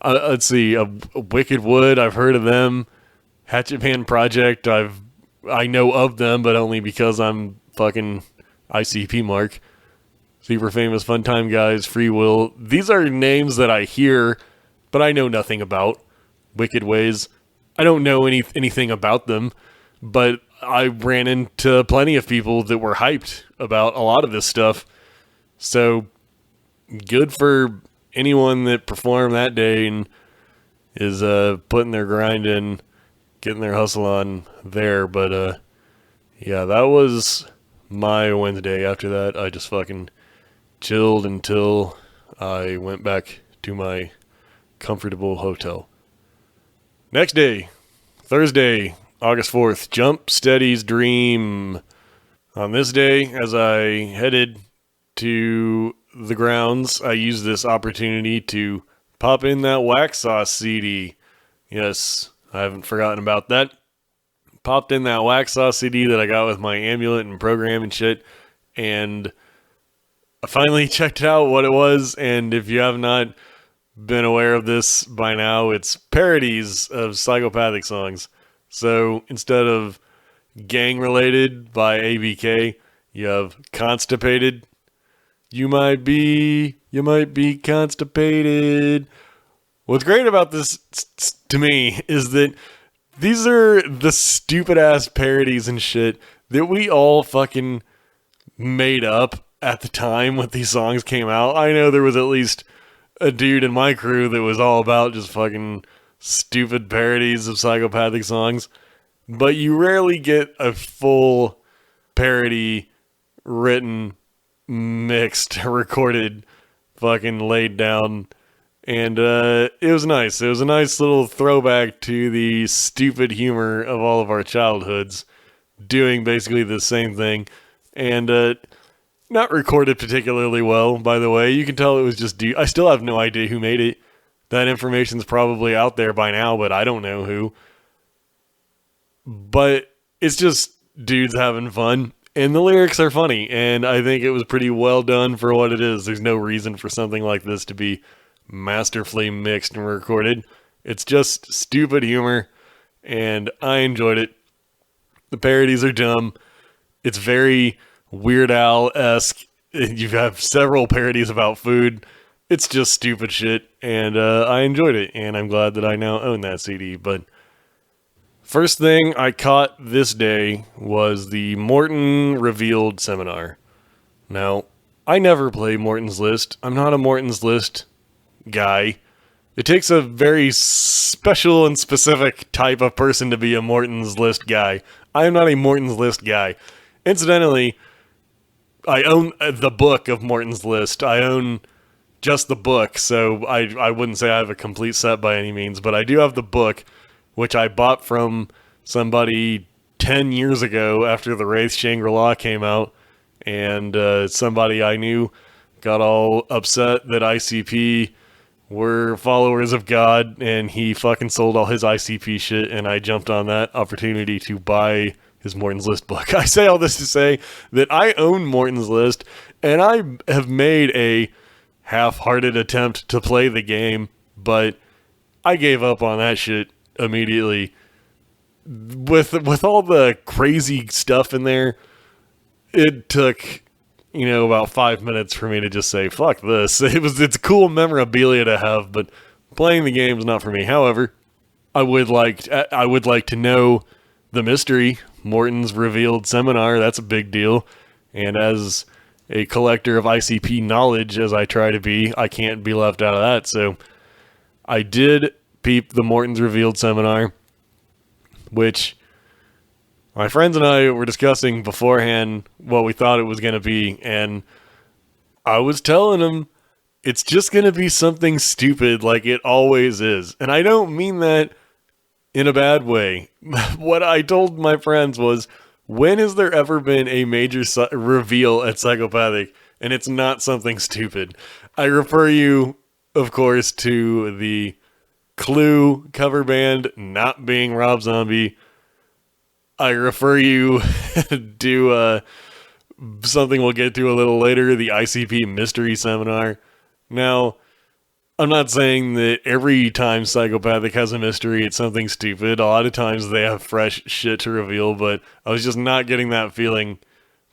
Let's see, Wicked Wood. I've heard of them. Hatchet Man Project. I know of them, but only because I'm fucking ICP Mark. Super Famous Fun Time Guys, Free Will. These are names that I hear, but I know nothing about. Wicked Ways. I don't know anything about them, but I ran into plenty of people that were hyped about a lot of this stuff. So, good for anyone that performed that day and is putting their grind in, getting their hustle on there. But, yeah, that was my Wednesday. After that, I just fucking chilled until I went back to my comfortable hotel. Next day, Thursday, August 4th, Jump Steady's Dream. On this day, as I headed to the grounds, I used this opportunity to pop in that Wax Sauce CD. Yes, I haven't forgotten about that. Popped in that Wax Sauce CD that I got with my amulet and program and shit, and I finally checked out what it was, and if you have not been aware of this by now, it's parodies of psychopathic songs. So instead of Gang Related by ABK, you have Constipated. You might be constipated. What's great about this to me is that these are the stupid ass parodies and shit that we all fucking made up at the time when these songs came out. I know there was at least a dude in my crew that was all about just fucking stupid parodies of psychopathic songs, but you rarely get a full parody written, mixed, recorded, fucking laid down, and it was nice. It was a nice little throwback to the stupid humor of all of our childhoods, doing basically the same thing, and not recorded particularly well, by the way. You can tell it was just I still have no idea who made it. That information's probably out there by now, but I don't know who. But it's just dudes having fun, and the lyrics are funny, and I think it was pretty well done for what it is. There's no reason for something like this to be masterfully mixed and recorded. It's just stupid humor, and I enjoyed it. The parodies are dumb. It's very Weird Al-esque. You have several parodies about food. It's just stupid shit, and I enjoyed it, and I'm glad that I now own that CD. But first thing I caught this day was the Morton Revealed seminar. Now, I never play Morton's List. I'm not a Morton's List guy. It takes a very special and specific type of person to be a Morton's List guy. I am not a Morton's List guy. Incidentally, I own the book of Morton's List. I own just the book, so I wouldn't say I have a complete set by any means, but I do have the book, which I bought from somebody 10 years ago after the Wraith Shangri-La came out, and somebody I knew got all upset that ICP were followers of God, and he fucking sold all his ICP shit, and I jumped on that opportunity to buy his Morton's List book. I say all this to say that I own Morton's List, and I have made a half-hearted attempt to play the game, but I gave up on that shit immediately. With all the crazy stuff in there, it took, about 5 minutes for me to just say, fuck this. It's cool memorabilia to have, but playing the game is not for me. However, I would like to know the mystery. Morton's Revealed seminar, that's a big deal. And as a collector of ICP knowledge as I try to be, I can't be left out of that. So I did peep the Morton's Revealed seminar, which my friends and I were discussing beforehand what we thought it was going to be, and I was telling them it's just going to be something stupid like it always is. And I don't mean that in a bad way. What I told my friends was, when has there ever been a major reveal at Psychopathic and it's not something stupid? I refer you, of course, to the Clue cover band not being Rob Zombie. I refer you to something we'll get to a little later, the ICP Mystery Seminar. Now, I'm not saying that every time Psychopathic has a mystery, it's something stupid. A lot of times they have fresh shit to reveal, but I was just not getting that feeling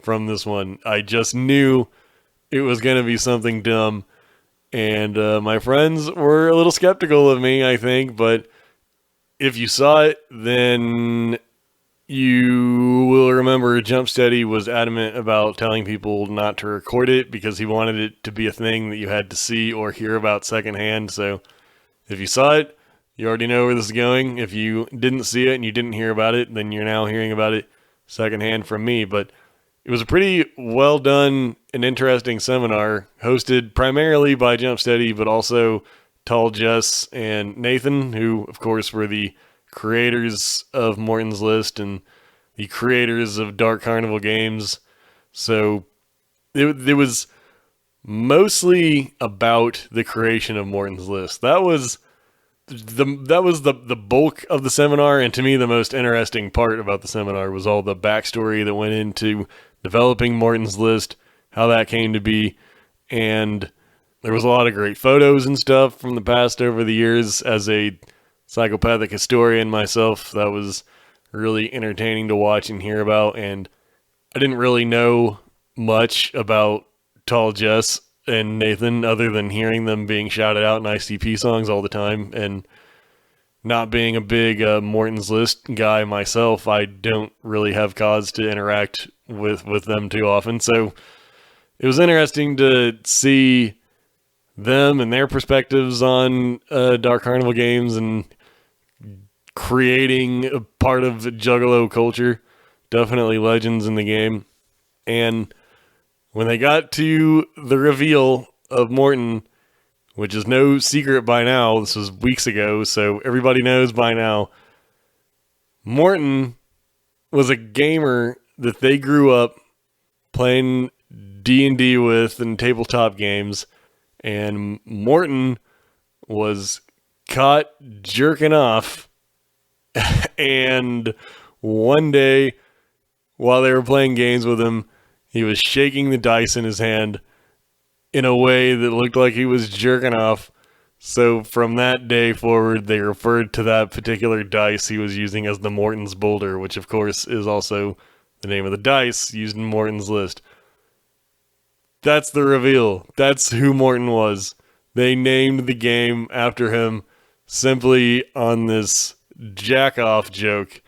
from this one. I just knew it was going to be something dumb, and my friends were a little skeptical of me, I think, but if you saw it, then you will remember Jumpsteady was adamant about telling people not to record it because he wanted it to be a thing that you had to see or hear about secondhand. So if you saw it, you already know where this is going. If you didn't see it and you didn't hear about it, then you're now hearing about it secondhand from me. But it was a pretty well done and interesting seminar, hosted primarily by Jumpsteady, but also Tall Jess and Nathan, who, of course, were the creators of Morton's List and the creators of Dark Carnival Games. So it was mostly about the creation of Morton's List. That was the bulk of the seminar, and to me the most interesting part about the seminar was all the backstory that went into developing Morton's List, how that came to be, and there was a lot of great photos and stuff from the past over the years. As a Psychopathic historian myself, that was really entertaining to watch and hear about, and I didn't really know much about Tall Jess and Nathan other than hearing them being shouted out in ICP songs all the time, and not being a big Morton's List guy myself, I don't really have cause to interact with them too often, so it was interesting to see them and their perspectives on Dark Carnival Games and creating a part of the Juggalo culture. Definitely legends in the game. And when they got to the reveal of Morton, which is no secret by now, this was weeks ago, so everybody knows by now, Morton was a gamer that they grew up playing D&D with and tabletop games, and Morton was caught jerking off. And one day, while they were playing games with him, he was shaking the dice in his hand in a way that looked like he was jerking off. So from that day forward, they referred to that particular dice he was using as the Morton's Boulder, which of course is also the name of the dice used in Morton's List. That's the reveal. That's who Morton was. They named the game after him simply on this jack-off joke,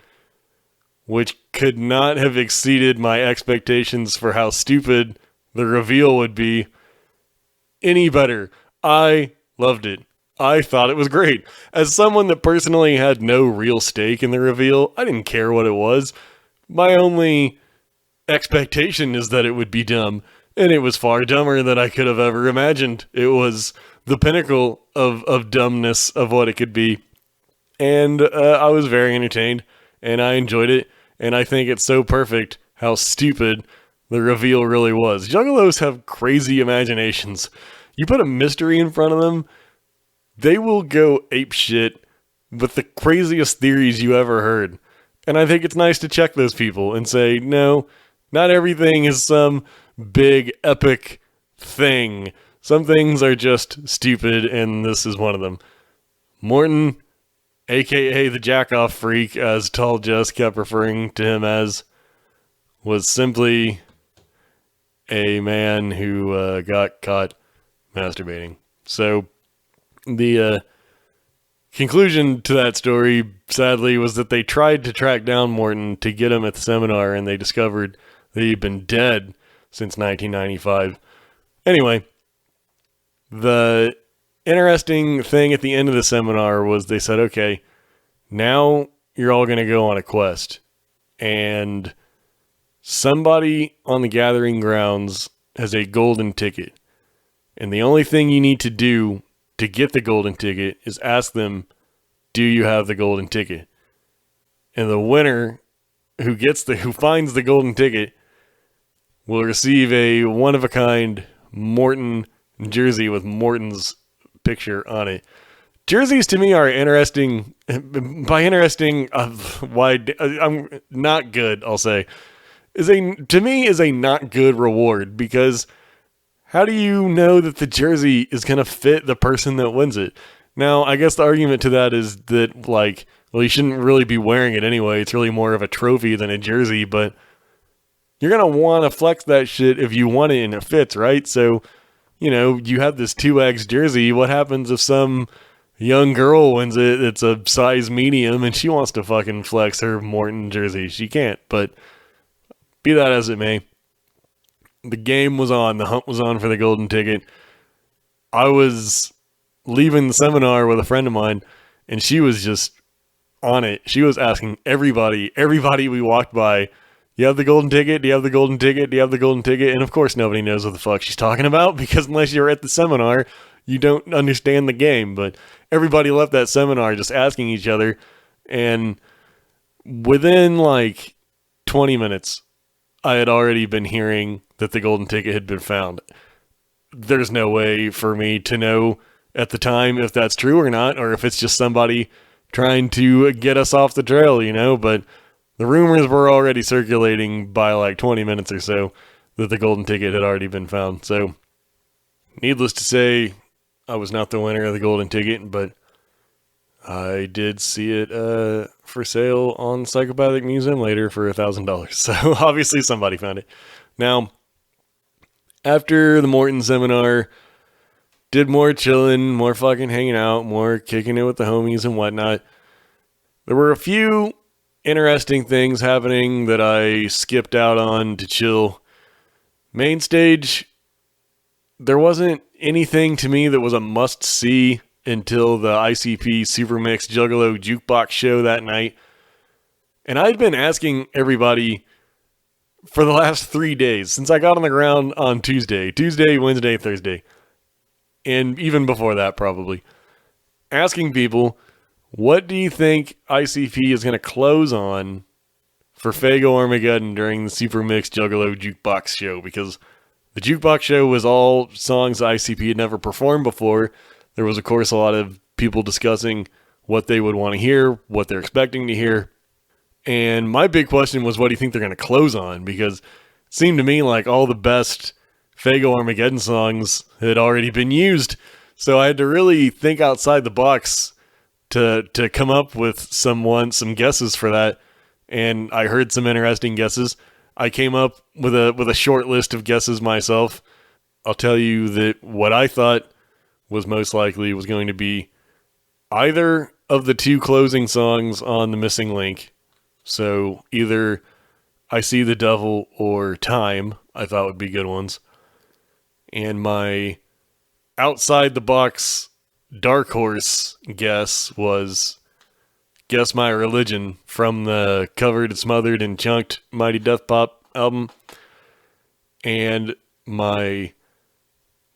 which could not have exceeded my expectations for how stupid the reveal would be any better. I loved it. I thought it was great. As someone that personally had no real stake in the reveal, I didn't care what it was. My only expectation is that it would be dumb, and it was far dumber than I could have ever imagined. It was the pinnacle of dumbness of what it could be. And I was very entertained, and I enjoyed it, and I think it's so perfect how stupid the reveal really was. Juggalos have crazy imaginations. You put a mystery in front of them, they will go apeshit with the craziest theories you ever heard. And I think it's nice to check those people and say, no, not everything is some big, epic thing. Some things are just stupid, and this is one of them. Morton, a.k.a. the jack-off freak, as Tall Jess kept referring to him as, was simply a man who got caught masturbating. So the conclusion to that story, sadly, was that they tried to track down Morton to get him at the seminar, and they discovered that he'd been dead since 1995. Anyway, the interesting thing at the end of the seminar was they said, okay, now you're all going to go on a quest. And somebody on the gathering grounds has a golden ticket. And the only thing you need to do to get the golden ticket is ask them, do you have the golden ticket? And the winner who finds the golden ticket will receive a one-of-a-kind Morton jersey with Morton's picture on it. Jerseys to me are interesting. By interesting, I'm not good, I'll say. To me is a not good reward, because how do you know that the jersey is going to fit the person that wins it? Now, I guess the argument to that is that, like, well, you shouldn't really be wearing it anyway. It's really more of a trophy than a jersey, but you're going to want to flex that shit if you want it and it fits, right? So, you know, you have this 2X jersey. What happens if some young girl wins it? It's a size medium and she wants to fucking flex her Morton jersey. She can't, but be that as it may, the game was on. The hunt was on for the golden ticket. I was leaving the seminar with a friend of mine, and she was just on it. She was asking everybody we walked by, you have the golden ticket? Do you have the golden ticket? Do you have the golden ticket? And of course nobody knows what the fuck she's talking about, because unless you're at the seminar, you don't understand the game. But everybody left that seminar just asking each other, and within like 20 minutes, I had already been hearing that the golden ticket had been found. There's no way for me to know at the time if that's true or not, or if it's just somebody trying to get us off the trail, you know, but the rumors were already circulating by like 20 minutes or so that the golden ticket had already been found. So, needless to say, I was not the winner of the golden ticket, but I did see it for sale on Psychopathic Museum later for $1,000. So, obviously somebody found it. Now, after the Morton seminar, did more chilling, more fucking hanging out, more kicking it with the homies and whatnot. There were a few interesting things happening that I skipped out on to chill. Main stage, there wasn't anything to me that was a must-see until the ICP Super Mix Juggalo Jukebox show that night. And I'd been asking everybody for the last 3 days, since I got on the ground on Tuesday, Wednesday, Thursday, and even before that probably, asking people, what do you think ICP is going to close on for Fago Armageddon during the Super Mix Juggalo Jukebox show? Because the Jukebox show was all songs ICP had never performed before. There was, of course, a lot of people discussing what they would want to hear, what they're expecting to hear. And my big question was, what do you think they're going to close on? Because it seemed to me like all the best Fago Armageddon songs had already been used. So I had to really think outside the box to come up with some guesses for that. And I heard some interesting guesses. I came up with a short list of guesses myself. I'll tell you that what I thought was most likely was going to be either of the two closing songs on The Missing Link. So either I See the Devil or Time, I thought would be good ones. And my outside the box dark horse guess was Guess My Religion from the Covered, Smothered, and Chunked Mighty Death Pop album. And my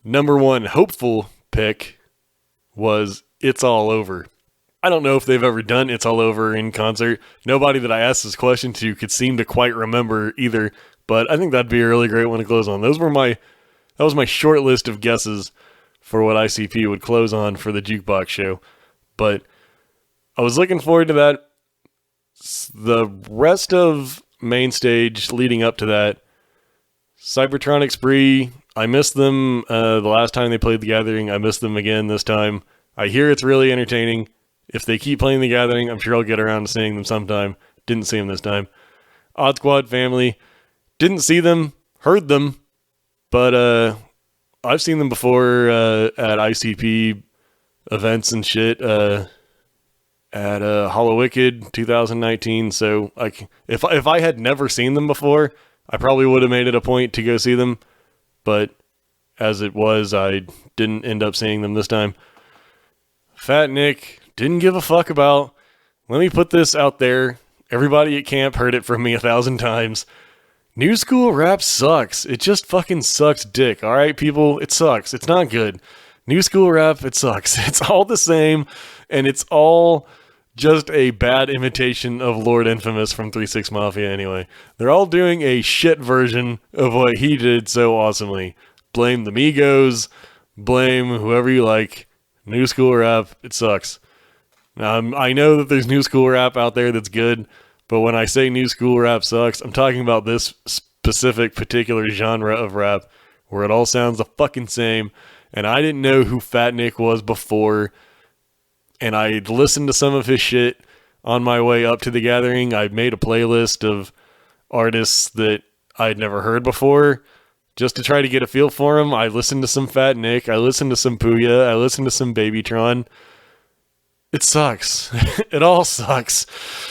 number one hopeful pick was It's All Over. I don't know if they've ever done It's All Over in concert. Nobody that I asked this question to could seem to quite remember either, but I think that'd be a really great one to close on. That was my short list of guesses for what ICP would close on for the Jukebox show. But I was looking forward to that. The rest of main stage leading up to that, Cybertronic Spree, I missed them the last time they played The Gathering. I missed them again this time. I hear it's really entertaining. If they keep playing The Gathering, I'm sure I'll get around to seeing them sometime. Didn't see them this time. Odd Squad Family, didn't see them, heard them, but I've seen them before at ICP events and shit, at Hollow Wicked 2019. So if I had never seen them before, I probably would have made it a point to go see them, but as it was, I didn't end up seeing them this time. Fat Nick didn't give a fuck about. Let me put this out there. Everybody at camp heard it from me 1,000 times. New school rap sucks. It just fucking sucks dick. Alright, people? It sucks. It's not good. New school rap, it sucks. It's all the same, and it's all just a bad imitation of Lord Infamous from 3-6 Mafia anyway. They're all doing a shit version of what he did so awesomely. Blame the Migos. Blame whoever you like. New school rap, it sucks. I know that there's new school rap out there that's good, but when I say new school rap sucks, I'm talking about this specific particular genre of rap where it all sounds the fucking same, and I didn't know who Fat Nick was before, and I listened to some of his shit on my way up to the gathering. I made a playlist of artists that I'd never heard before just to try to get a feel for him. I listened to some Fat Nick, I listened to some Puya, I listened to some Babytron. It sucks. It all sucks.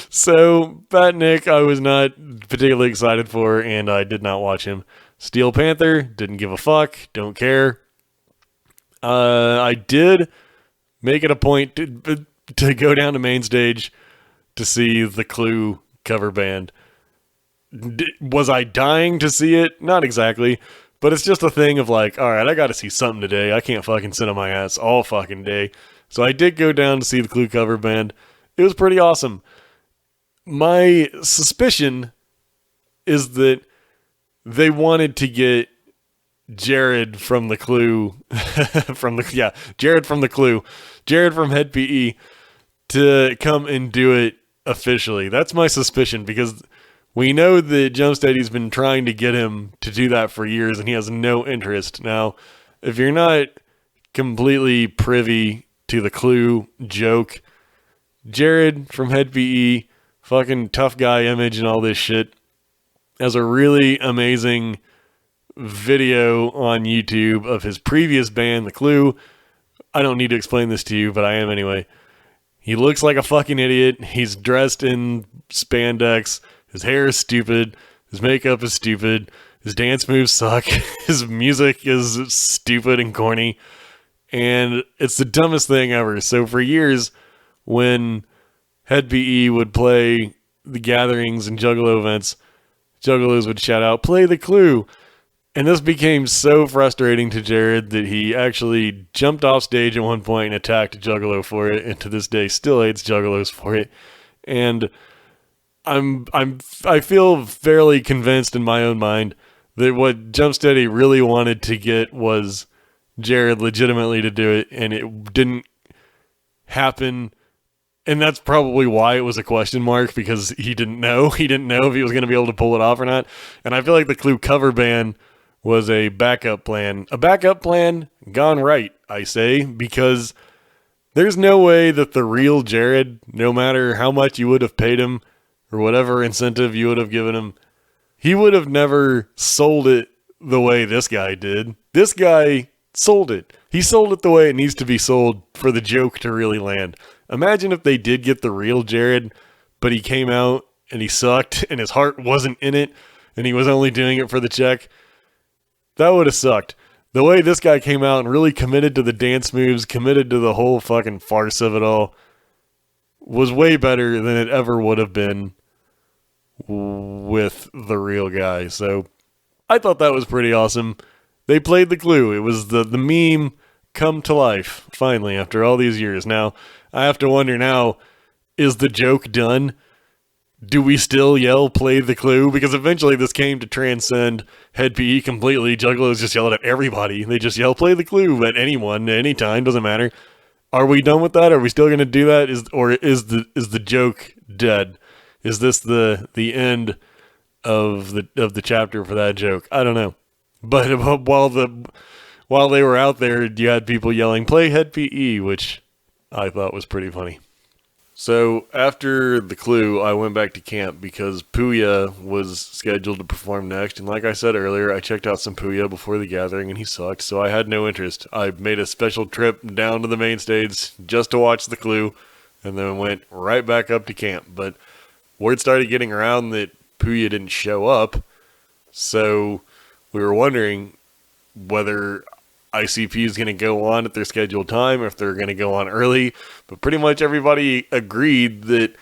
So, Fat Nick, I was not particularly excited for, and I did not watch him. Steel Panther, didn't give a fuck, don't care. I did make it a point to go down to main stage to see the Clue cover band. Was I dying to see it? Not exactly. But it's just a thing of like, alright, I gotta see something today. I can't fucking sit on my ass all fucking day. So I did go down to see the Clue cover band. It was pretty awesome. My suspicion is that they wanted to get Jared from the Clue, Jared from the Clue, Jared from Head PE to come and do it officially. That's my suspicion, because we know that Jumpsteady's been trying to get him to do that for years, and he has no interest. Now, if you're not completely privy to the Clue joke, Jared from Head PE, fucking tough guy image and all this shit, has a really amazing video on YouTube of his previous band, The Clue. I don't need to explain this to you, but I am anyway. He looks like a fucking idiot. He's dressed in spandex. His hair is stupid. His makeup is stupid. His dance moves suck. His music is stupid and corny. And it's the dumbest thing ever. So for years, when Head PE would play the gatherings and Juggalo events, Juggalos would shout out, "Play the Clue!" And this became so frustrating to Jared that he actually jumped off stage at one point and attacked Juggalo for it, and to this day still hates Juggalos for it. And I feel fairly convinced in my own mind that what Jumpsteady really wanted to get was Jared legitimately to do it, and it didn't happen. And that's probably why it was a question mark, because he didn't know. He didn't know if he was going to be able to pull it off or not. And I feel like the Clue cover band was a backup plan. A backup plan gone right, I say, because there's no way that the real Jared, no matter how much you would have paid him or whatever incentive you would have given him, he would have never sold it the way this guy did. This guy sold it. He sold it the way it needs to be sold for the joke to really land. Imagine if they did get the real Jared, but he came out and he sucked and his heart wasn't in it and he was only doing it for the check. That would have sucked. The way this guy came out and really committed to the dance moves, committed to the whole fucking farce of it all, was way better than it ever would have been with the real guy. So I thought that was pretty awesome. They played the Clue. It was the meme come to life, finally, after all these years. Now, I have to wonder now, is the joke done? Do we still yell, play the Clue? Because eventually this came to transcend Head PE completely. Juggalos just yelled at everybody. They just yell, play the Clue at anyone, at any time, doesn't matter. Are we done with that? Are we still going to do that? Is the joke dead? Is this the end of the chapter for that joke? I don't know. But while they were out there, you had people yelling, play Head PE, which I thought was pretty funny. So after the Clue, I went back to camp because Puya was scheduled to perform next. And like I said earlier, I checked out some Puya before the gathering and he sucked, so I had no interest. I made a special trip down to the main stage just to watch the Clue and then went right back up to camp. But word started getting around that Puya didn't show up. So we were wondering whether ICP is going to go on at their scheduled time or if they're going to go on early. But pretty much everybody agreed that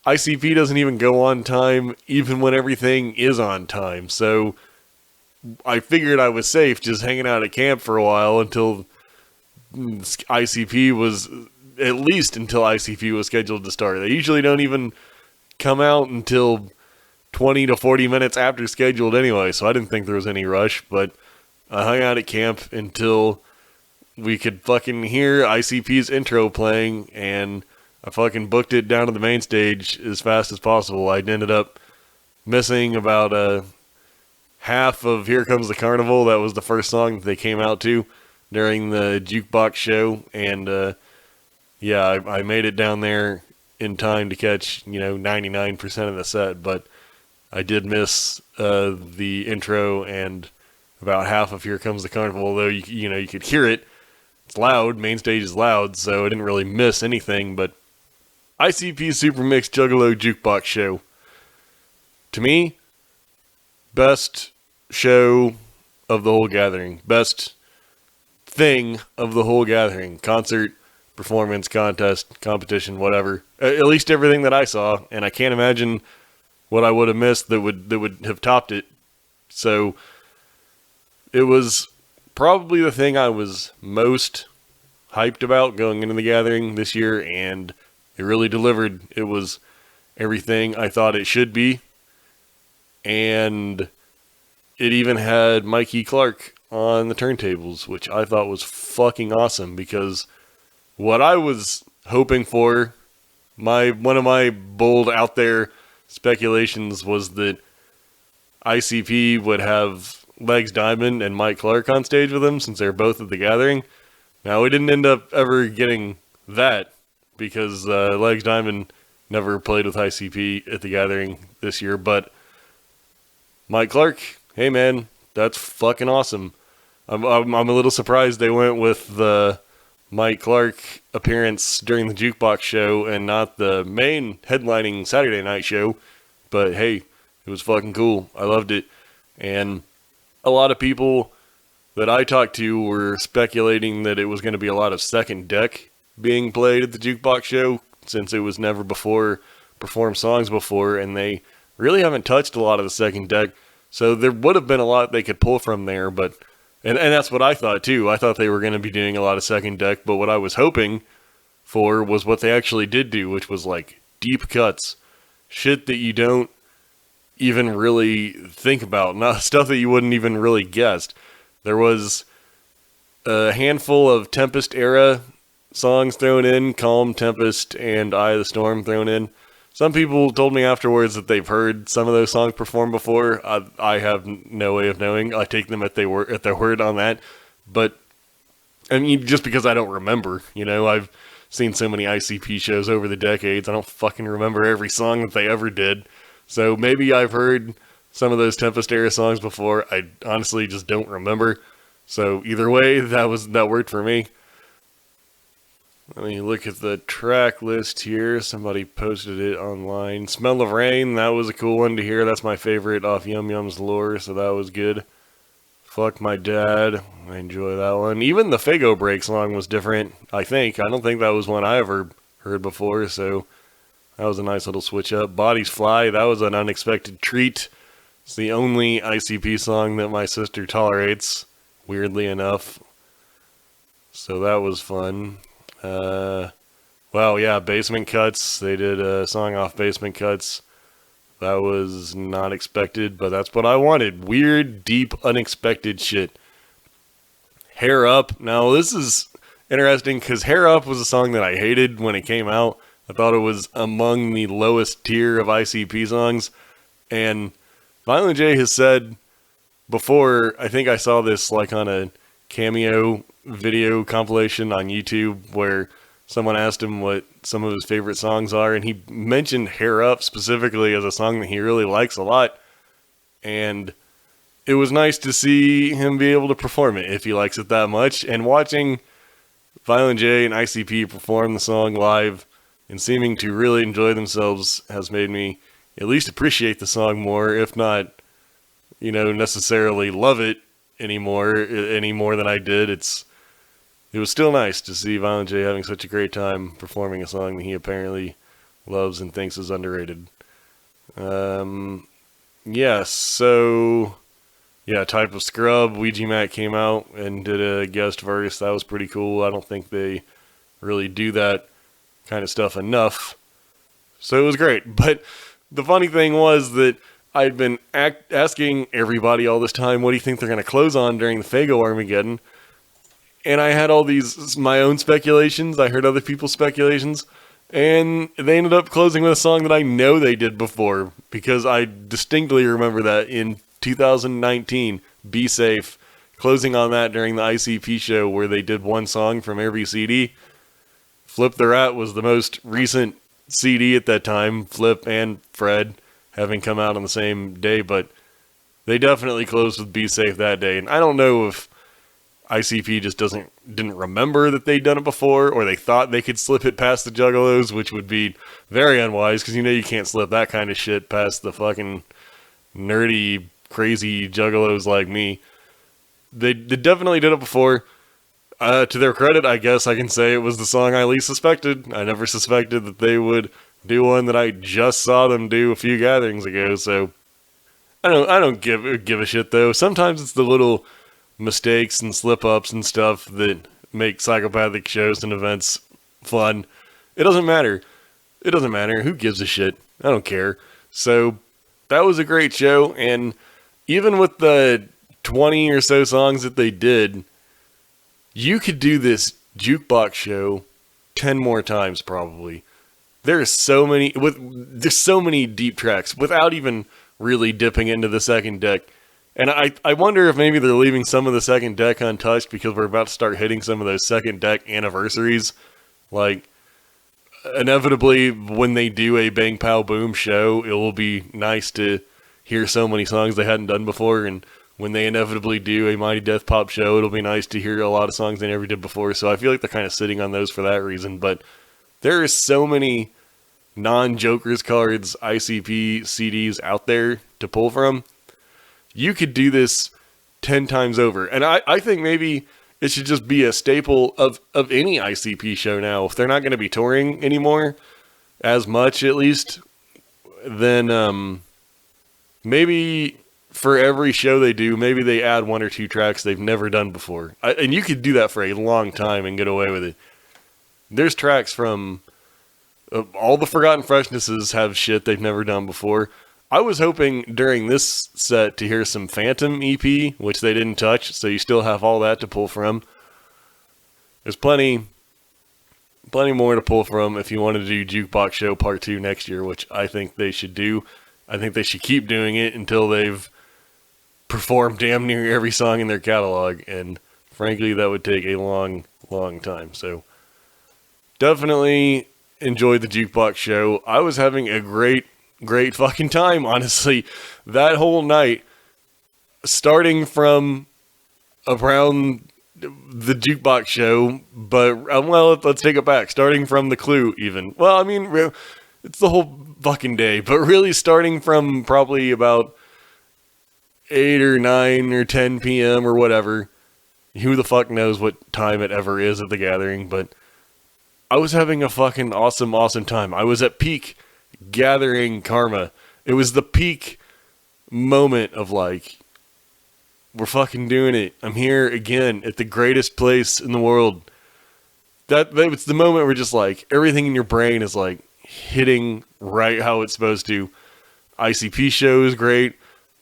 ICP doesn't even go on time even when everything is on time. So I figured I was safe just hanging out at camp for a while until ICP was, at least until ICP was scheduled to start. They usually don't even come out until 20 to 40 minutes after scheduled anyway, so I didn't think there was any rush, but I hung out at camp until we could fucking hear ICP's intro playing, and I fucking booked it down to the main stage as fast as possible. I ended up missing about half of Here Comes the Carnival. That was the first song that they came out to during the jukebox show, and yeah, I made it down there in time to catch, 99% of the set, but I did miss the intro and about half of Here Comes the Carnival, although you could hear it. It's loud, main stage is loud, so I didn't really miss anything, but ICP Super Mix Juggalo Jukebox Show. To me, best show of the whole gathering. Best thing of the whole gathering. Concert, performance, contest, competition, whatever. At least everything that I saw, and I can't imagine what I would have missed that would have topped it. So it was probably the thing I was most hyped about going into the gathering this year, and it really delivered. It was everything I thought it should be, and it even had Mikey Clark on the turntables, which I thought was fucking awesome, because what I was hoping for, one of my bold out there speculations was that ICP would have Legs Diamond and Mike Clark on stage with him, since they're both at the gathering. Now, we didn't end up ever getting that, because Legs Diamond never played with ICP at the gathering this year, but Mike Clark, hey man, that's fucking awesome. I'm a little surprised they went with the Mike Clark appearance during the jukebox show and not the main headlining Saturday night show, but hey, it was fucking cool. I loved it, and a lot of people that I talked to were speculating that it was going to be a lot of second deck being played at the jukebox show, since it was never before performed songs before, and they really haven't touched a lot of the second deck, so there would have been a lot they could pull from there, but and that's what I thought too. I thought they were going to be doing a lot of second deck, but what I was hoping for was what they actually did do, which was like deep cuts, shit that you don't even really think about, not stuff that you wouldn't even really guess. There was a handful of Tempest era songs thrown in, Calm, Tempest, and Eye of the Storm thrown in. Some people told me afterwards that they've heard some of those songs performed before. I have no way of knowing. I take them at their word on that. But I mean, just because I don't remember, I've seen so many ICP shows over the decades, I don't fucking remember every song that they ever did. So maybe I've heard some of those Tempest era songs before. I honestly just don't remember. So either way, that worked for me. Let me look at the track list here. Somebody posted it online. Smell of Rain, that was a cool one to hear. That's my favorite off Yum Yum's Lore, so that was good. Fuck My Dad, I enjoy that one. Even the Fago Break song was different, I think. I don't think that was one I ever heard before, so that was a nice little switch up. Bodies Fly, that was an unexpected treat. It's the only ICP song that my sister tolerates, weirdly enough. So that was fun. Well, yeah, Basement Cuts. They did a song off Basement Cuts. That was not expected, but that's what I wanted. Weird, deep, unexpected shit. Hair Up. Now, this is interesting, because Hair Up was a song that I hated when it came out. I thought it was among the lowest tier of ICP songs. And Violent J has said before, I think I saw this like on a Cameo video compilation on YouTube, where someone asked him what some of his favorite songs are, and he mentioned Hair Up specifically as a song that he really likes a lot, and it was nice to see him be able to perform it if he likes it that much. And watching Violent J and ICP perform the song live and seeming to really enjoy themselves has made me at least appreciate the song more, if not, necessarily love it any more than I did. It was still nice to see Violent J having such a great time performing a song that he apparently loves and thinks is underrated. Type of Scrub, Ouija Mac came out and did a guest verse. That was pretty cool. I don't think they really do that kind of stuff enough. So it was great. But the funny thing was that I'd been asking everybody all this time, what do you think they're going to close on during the Fago Armageddon? And I had all these, my own speculations. I heard other people's speculations. And they ended up closing with a song that I know they did before. Because I distinctly remember that in 2019, Be Safe, closing on that during the ICP show where they did one song from every CD. Flip the Rat was the most recent CD at that time. Flip and Fred having come out on the same day. But they definitely closed with Be Safe that day. And I don't know if ICP just didn't remember that they'd done it before, or they thought they could slip it past the Juggalos, which would be very unwise, because you can't slip that kind of shit past the fucking nerdy, crazy Juggalos like me. They definitely did it before. To their credit, I guess I can say it was the song I least suspected. I never suspected that they would do one that I just saw them do a few gatherings ago, so I don't give a shit, though. Sometimes it's the little mistakes and slip-ups and stuff that make psychopathic shows and events fun. It doesn't matter. Who gives a shit? I don't care. So that was a great show, and even with the 20 or so songs that they did, you could do this jukebox show 10 more times probably. There's so many deep tracks without even really dipping into the second deck. And I wonder if maybe they're leaving some of the second deck untouched because we're about to start hitting some of those second deck anniversaries. Like, inevitably, when they do a Bang Pow Boom show, it will be nice to hear so many songs they hadn't done before. And when they inevitably do a Mighty Death Pop show, it'll be nice to hear a lot of songs they never did before. So I feel like they're kind of sitting on those for that reason. But there are so many non-Joker's cards ICP CDs out there to pull from. You could do this 10 times over. And I think maybe it should just be a staple of any ICP show now. If they're not going to be touring anymore, as much at least, then maybe for every show they do, maybe they add one or two tracks they've never done before. And you could do that for a long time and get away with it. There's tracks from all the Forgotten Freshnesses have shit they've never done before. I was hoping during this set to hear some Phantom EP, which they didn't touch, so you still have all that to pull from. There's plenty more to pull from if you want to do Jukebox Show Part 2 next year, which I think they should do. I think they should keep doing it until they've performed damn near every song in their catalog, and frankly, that would take a long, long time. So, definitely enjoyed the Jukebox Show. I was having a great fucking time, honestly. That whole night, starting from around the Jukebox Show, but, let's take it back. Starting from the Clue, even. Well, I mean, it's the whole fucking day, but really starting from probably about 8 or 9 or 10 p.m. or whatever. Who the fuck knows what time it ever is at the gathering, but I was having a fucking awesome time. I was at peak gathering karma. It was the peak moment of like, we're fucking doing it. I'm here again at the greatest place in the world. That it's the moment where just like everything in your brain is like hitting right how it's supposed to. ICP show is great.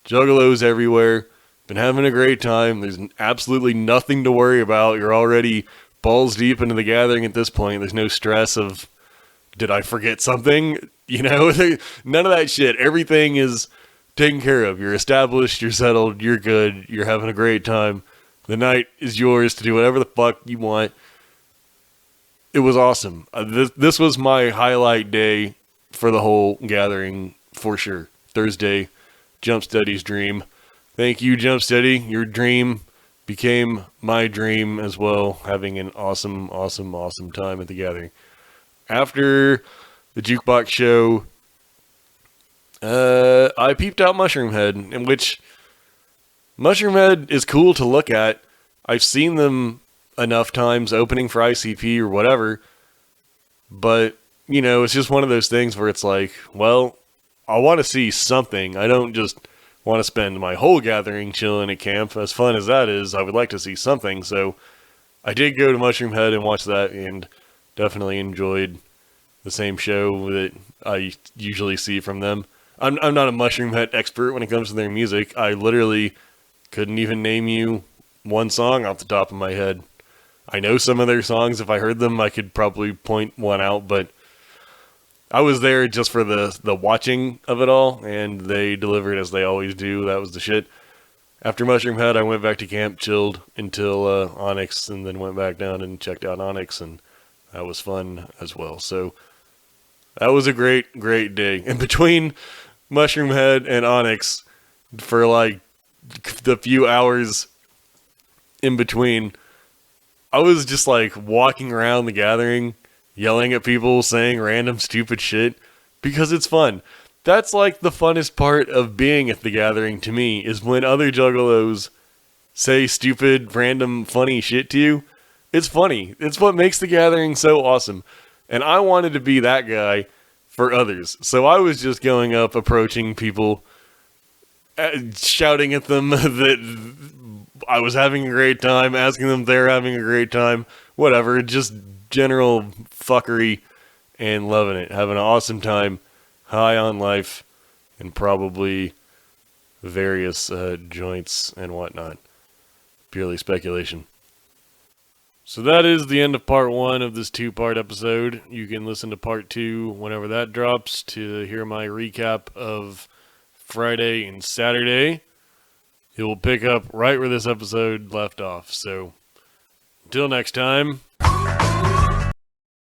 Juggalos everywhere. Been having a great time. There's absolutely nothing to worry about. You're already balls deep into the gathering at this point. There's no stress of, did I forget something? None of that shit. Everything is taken care of. You're established, you're settled, you're good, you're having a great time. The night is yours to do whatever the fuck you want. It was awesome. This was my highlight day for the whole gathering, for sure. Thursday, Jump Steady's dream. Thank you, Jump Steady. Your dream became my dream as well, having an awesome time at the gathering. After the Jukebox Show, I peeped out Mushroom Head, in which Mushroomhead is cool to look at. I've seen them enough times opening for ICP or whatever, but, you know, it's just one of those things where it's like, well, I want to see something. I don't just want to spend my whole gathering chilling at camp. As fun as that is, I would like to see something. So I did go to Mushroomhead and watch that, and definitely enjoyed the same show that I usually see from them. I'm not a Mushroomhead expert when it comes to their music. I literally couldn't even name you one song off the top of my head. I know some of their songs. If I heard them, I could probably point one out, but I was there just for the watching of it all, and they delivered as they always do. That was the shit. After Mushroomhead, I went back to camp, chilled until Onyx, and then went back down and checked out Onyx, and that was fun as well. So that was a great, great day. And between Mushroomhead and Onyx, for like the few hours in between, I was just like walking around the gathering, yelling at people, saying random stupid shit, because it's fun. That's like the funnest part of being at the gathering to me, is when other juggalos say stupid, random, funny shit to you. It's funny. It's what makes the gathering so awesome. And I wanted to be that guy for others. So I was just going up, approaching people, shouting at them that I was having a great time, asking them if they're having a great time, whatever, just general fuckery, and loving it, having an awesome time, high on life, and probably various joints and whatnot. Purely speculation. So that is the end of part 1 of this 2-part episode. You can listen to part 2 whenever that drops to hear my recap of Friday and Saturday. It will pick up right where this episode left off. So until next time,